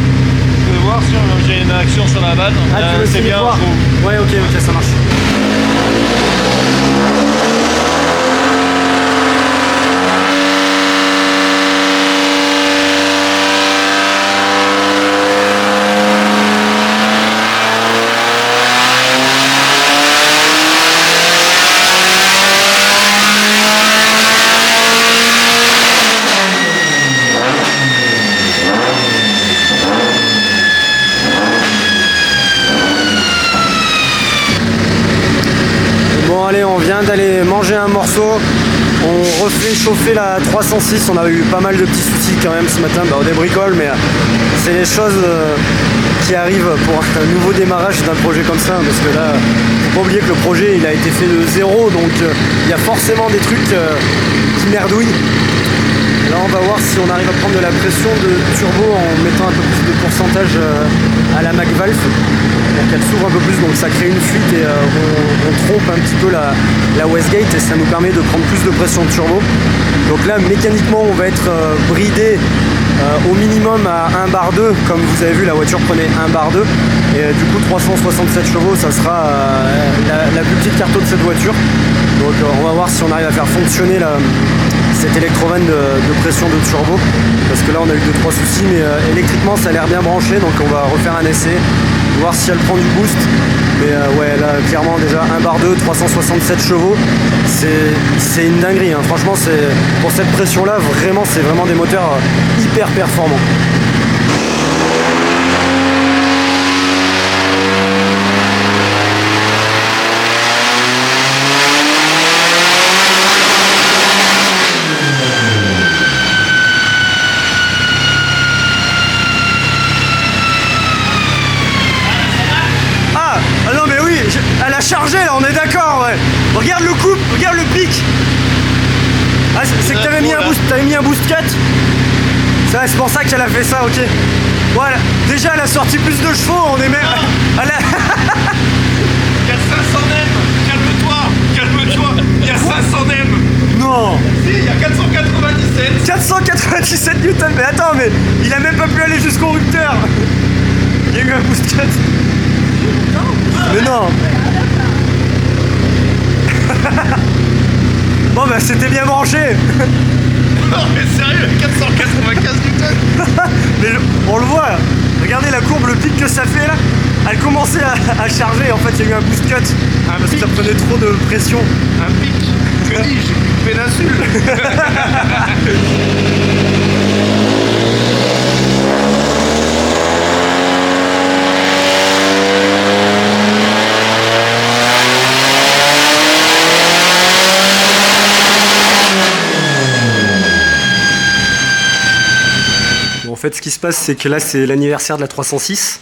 Je vais voir si j'ai une action sur la vanne. Ah tu veux c'est bien. Ouais ok ça marche. Allez, on vient d'aller manger un morceau, on refait chauffer la 306, on a eu pas mal de petits soucis quand même ce matin, on débricole mais c'est les choses qui arrivent pour un nouveau démarrage d'un projet comme ça parce que là, faut pas oublier que le projet il a été fait de zéro donc il y a forcément des trucs qui merdouillent. Là on va voir si on arrive à prendre de la pression de turbo en mettant un peu plus de pourcentage à la Mac Valve pour qu'elle s'ouvre un peu plus, donc ça crée une fuite et on trompe un petit peu la Westgate et ça nous permet de prendre plus de pression de turbo. Donc là mécaniquement on va être bridé au minimum à 1 bar 2, comme vous avez vu la voiture prenait 1 bar 2 et du coup 367 chevaux ça sera la plus petite carto de cette voiture. Donc on va voir si on arrive à faire fonctionner cette électrovanne de pression de turbo parce que là on a eu 2-3 soucis mais électriquement ça a l'air bien branché donc on va refaire un essai, voir si elle prend du boost mais ouais là clairement déjà 1 bar 2, 367 chevaux c'est une dinguerie hein. Franchement c'est pour cette pression là vraiment c'est vraiment des moteurs hyper performants. Elle a chargé là, on est d'accord ouais. Regarde le couple, regarde le pic. Ah c'est que t'avais mis un boost cut. C'est pour ça qu'elle a fait ça, ok. Voilà, déjà elle a sorti plus de chevaux, on est même. Elle a... Il y a 500 nem. Calme-toi, il y a 500 nem. Non. Si, il y a 497. 497 newtons, mais attends, mais il a même pas pu aller jusqu'au rupteur. Il y a eu un boost cut. Mais non. Bon bah c'était bien branché. Non mais sérieux, 495 newtons. Mais on le voit, regardez la courbe, le pic que ça fait là. Elle commençait à charger, en fait il y a eu un boost cut. Parce que ça prenait trop de pression. Un pic, que dis-je, une péninsule. En fait, ce qui se passe, c'est que là, c'est l'anniversaire de la 306.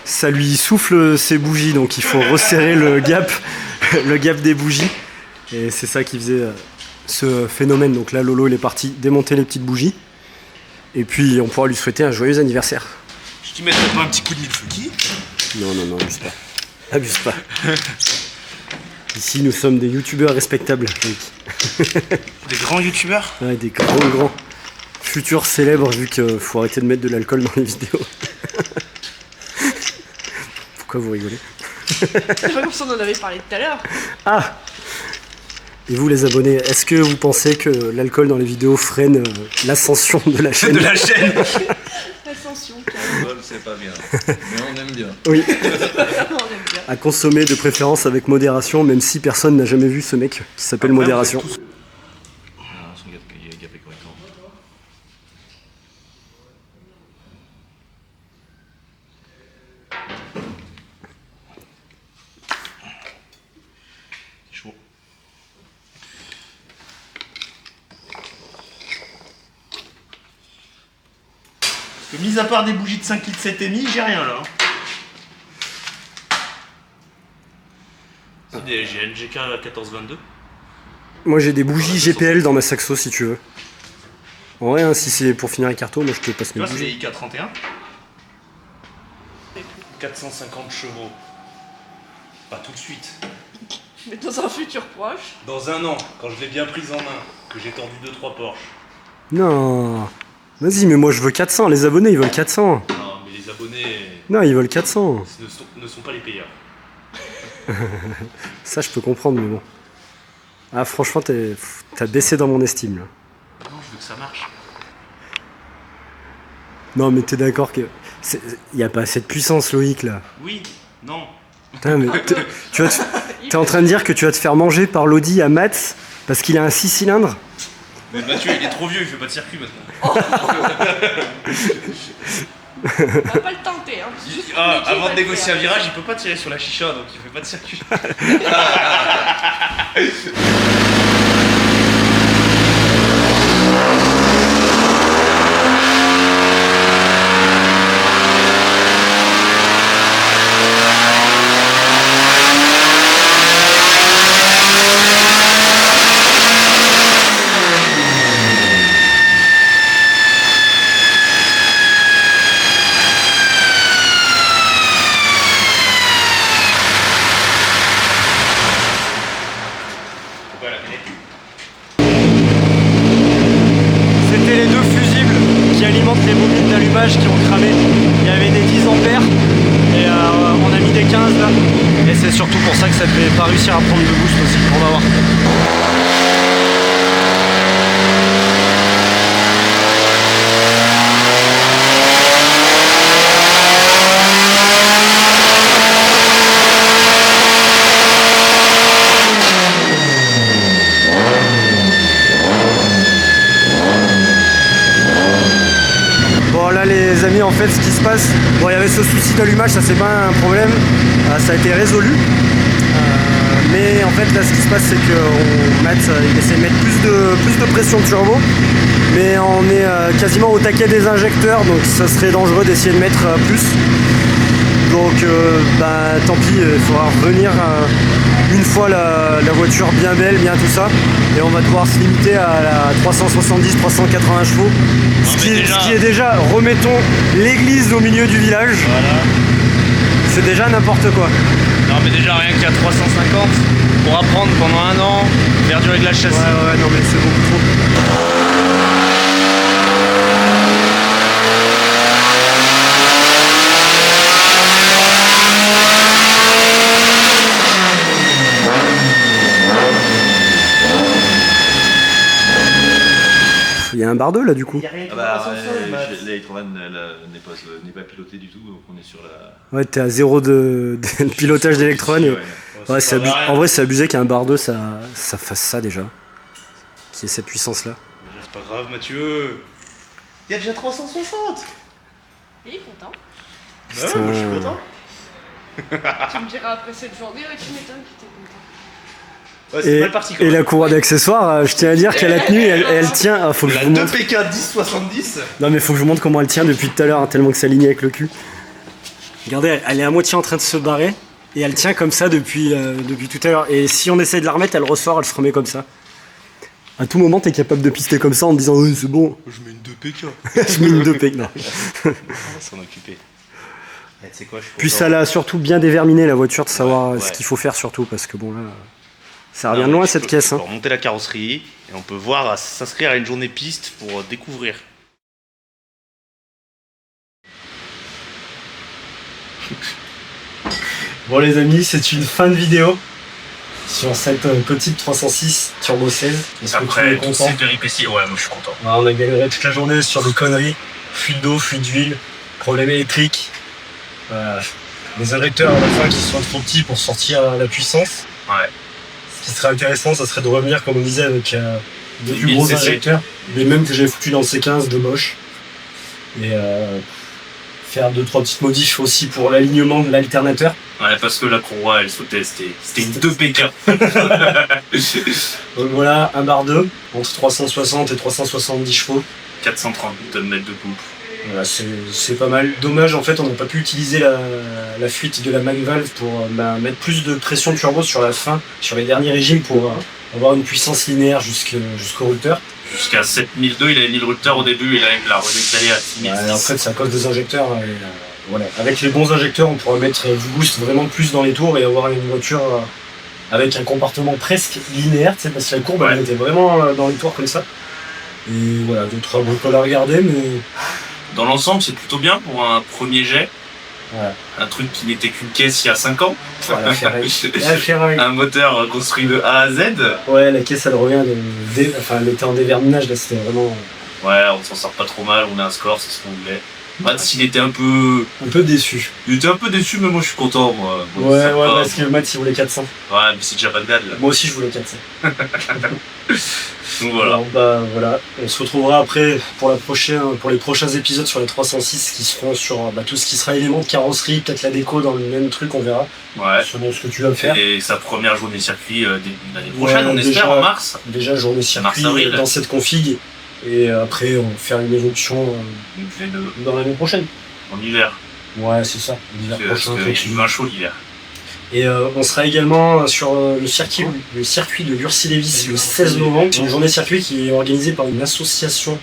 Ça lui souffle ses bougies, donc il faut resserrer le gap des bougies. Et c'est ça qui faisait ce phénomène. Donc là, Lolo, il est parti démonter les petites bougies. Et puis, on pourra lui souhaiter un joyeux anniversaire. Je t'y mettrais pas un petit coup de mille-feuille? Non, abuse pas. Abuse pas. Ici, nous sommes des youtubeurs respectables. Des grands youtubeurs? Ouais, des grands. Futurs célèbres, vu qu'il faut arrêter de mettre de l'alcool dans les vidéos. Pourquoi vous rigolez? C'est pas comme ça on en avait parlé tout à l'heure. Ah! Et vous les abonnés, est-ce que vous pensez que l'alcool dans les vidéos freine l'ascension de la chaîne? L'ascension, C'est pas bien. Mais on aime bien. Oui. on aime bien. À consommer de préférence avec modération, même si personne n'a jamais vu ce mec qui s'appelle Modération. Mis à part des bougies de 5 litres 7,5, j'ai rien là. C'est des GNGK 1422. Moi j'ai des bougies GPL dans ma saxo si tu veux. En vrai, hein, si c'est pour finir un carton, moi je te passe mes Là, c'est bougies. des IK31. 450 chevaux. Pas tout de suite. Mais dans un futur proche. Dans un an, quand je l'ai bien prise en main, que j'ai tordu 2-3 Porsche. Non. Vas-y, mais moi je veux 400, les abonnés ils veulent 400. Non, mais les abonnés Non, ils veulent 400. ne sont pas les payeurs. Ça je peux comprendre, mais bon. Ah franchement, t'as baissé dans mon estime là. Non, je veux que ça marche. Non, mais t'es d'accord que... Il y a pas assez de puissance, Loïc, là. Oui, non. Putain, mais t'es en train de dire que tu vas te faire manger par l'Audi à Mats parce qu'il a un 6 cylindres? Mais Mathieu, il est trop vieux, il fait pas de circuit maintenant. On va pas le tenter, hein. Avant de négocier un virage, il peut pas tirer sur la chicha, donc il fait pas de circuit. C'était les deux fusibles qui alimentent les bobines d'allumage qui ont cramé. Il y avait des 10 ampères et on a mis des 15 là. Et c'est surtout pour ça que ça ne devait pas réussir à prendre de boost aussi. On va voir. Bon là les amis, en fait ce qui se passe, bon il y avait ce souci d'allumage, ça c'est pas un problème, ça a été résolu. Mais en fait là ce qui se passe c'est qu'il essaie de mettre plus de pression de turbo, mais on est quasiment au taquet des injecteurs, donc ça serait dangereux d'essayer de mettre plus. Donc tant pis, il faudra revenir une fois la voiture bien belle, bien tout ça, et on va devoir se limiter à la 370-380 chevaux, ce qui est déjà, remettons l'église au milieu du village, voilà. C'est déjà n'importe quoi. Non mais déjà rien qu'à 350, pour apprendre pendant un an, faire du réglage châssis. Ouais, non mais c'est beaucoup trop. Il y a un bardeau là du coup. L'Electrovan n'est pas piloté du tout, donc on est sur la... Ouais, t'es à zéro de pilotage d'Electrovan. Ouais, en vrai c'est abusé qu'un bardeau ça fasse ça déjà. Qu'il y ait cette puissance là. C'est pas grave Mathieu. Il y a déjà 360. Il est content. Bah ouais, moi je suis content. Tu me diras après cette journée, ouais, tu m'étonnes qu'il était content. Ouais, et la couronne d'accessoires, je tiens à dire qu'elle a tenu, elle tient. Faut que la je vous montre. 2PK 1070. Non mais faut que je vous montre comment elle tient depuis tout à l'heure, hein, tellement que ça aligne avec le cul. Regardez, elle est à moitié en train de se barrer. Et elle tient comme ça depuis tout à l'heure. Et si on essaie de la remettre, elle ressort, elle se remet comme ça. À tout moment, t'es capable de pister comme ça en te disant oui, c'est bon. Je mets une 2PK. Je mets une 2PK, non. On va s'en occuper. Tu sais quoi, je suis Puis content. ça l'a surtout bien déverminé la voiture, de savoir Ouais. ce qu'il faut faire surtout, parce que bon là, ça revient de loin cette caisse. On Hein. peut remonter la carrosserie et on peut voir s'inscrire à une journée piste pour découvrir. Bon les amis, c'est une fin de vidéo sur cette petite 306 Turbo 16. Est-ce que tu es Après toutes content? ces péripéties, ouais, moi je suis content. Ouais, on a galéré toute la journée sur des conneries, fuite d'eau, fuite d'huile, problème électrique, les injecteurs à la fin qui sont trop petits pour sortir la puissance. Ouais. Ce qui serait intéressant, ça serait de revenir, comme on disait, avec des plus gros 1000 cc. injecteurs, les mêmes que j'avais foutu dans le C15 de moche. Et faire 2-3 petites modifs aussi pour l'alignement de l'alternateur. Ouais, parce que la courroie elle sautait, c'était une 2PK. Donc voilà, un bar 2 entre 360 et 370 chevaux. 430 Nm de coupe. Voilà, c'est pas mal. Dommage, en fait, on n'a pas pu utiliser la fuite de la manvalve pour mettre plus de pression turbo sur la fin, sur les derniers régimes pour avoir une puissance linéaire jusqu'au rupteur. Jusqu'à 7002, il avait mis le rupteur au début, il l'a redécalé à 6000. Ouais, en fait, c'est à cause des injecteurs. Voilà. Avec les bons injecteurs, on pourra mettre du boost vraiment plus dans les tours et avoir une voiture avec un comportement presque linéaire, parce que la courbe elle était vraiment dans les tours comme ça. Et voilà, 2-3 bricoles à regarder, mais. Dans l'ensemble, c'est plutôt bien pour un premier jet. Ouais. Un truc qui n'était qu'une caisse il y a 5 ans. Voilà, la Ferrari. Un moteur construit de A à Z. Ouais, la caisse elle revient elle était en déverminage, là c'était vraiment. Ouais, on s'en sort pas trop mal, on a un score, c'est ce qu'on voulait. Matt, il était un peu déçu. Il était un peu déçu, mais moi je suis content, moi. Bon, Ouais, sympa, parce que Matt il voulait 400. Ouais, mais c'est déjà pas de date là. Moi aussi je voulais 400. Donc voilà. Alors, voilà. On se retrouvera après pour les prochains épisodes sur les 306 qui seront sur tout ce qui sera élément de carrosserie, peut-être la déco dans le même truc, on verra. Ouais. Selon ce que tu vas faire. Et sa première journée circuit début l'année prochaine, Ouais, on espère en mars. Déjà journée circuit Mars-avril. dans cette config. Et après on va faire une évolution dans l'année prochaine. En hiver. Ouais, c'est ça. L'hiver prochain. Parce qu'il fait chaud l'hiver. Et on sera également sur le circuit de Lurcy-Lévis le 16 novembre. C'est une journée circuit qui est organisée par une association.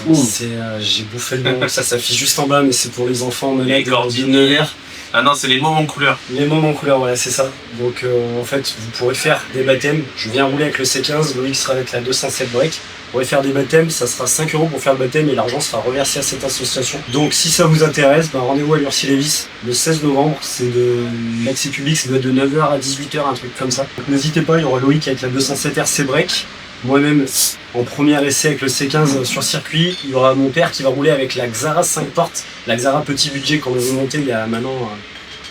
J'ai bouffé le nom, ça s'affiche juste en bas, mais c'est pour les enfants malades de Nevers. Ah non, c'est les moments en couleur. Les moments en couleur, voilà, c'est ça. Donc en fait, vous pourrez faire des baptêmes. Je viens rouler avec le C15, Loïc sera avec la 207 break. Vous pourrez faire des baptêmes, ça sera 5 € pour faire le baptême et l'argent sera reversé à cette association. Donc si ça vous intéresse, rendez-vous à Lurcy-Lévis le 16 novembre. C'est de l'accès public, ça doit être de 9h à 18h, un truc comme ça. Donc n'hésitez pas, il y aura Loïc avec la 207 RC break. Moi-même en premier essai avec le C15 sur circuit. Il y aura mon père qui va rouler avec la Xara 5 portes, la Xara petit budget qu'on avait montée il y a maintenant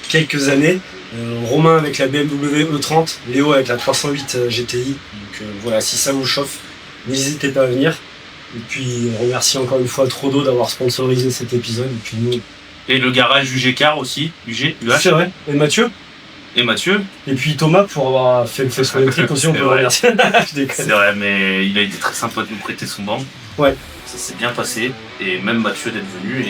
quelques années. Romain avec la BMW E30, Léo avec la 308 GTI. Donc voilà, si ça vous chauffe, n'hésitez pas à venir. Et puis on remercie encore une fois Trodo d'avoir sponsorisé cet épisode. Et puis nous. Et le garage UG Car aussi, UH. C'est vrai. Et Mathieu. Et Mathieu. Et puis Thomas pour avoir fait le faisceau électrique aussi, on peut le remercier. C'est vrai, mais il a été très sympa de nous prêter son banc. Ouais. Ça s'est bien passé, et même Mathieu d'être venu,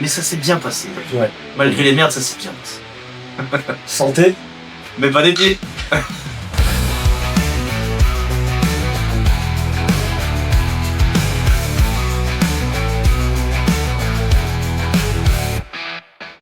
mais ça s'est bien passé. Ouais. Malgré les merdes, ça s'est bien passé. Santé. Mais pas des pieds.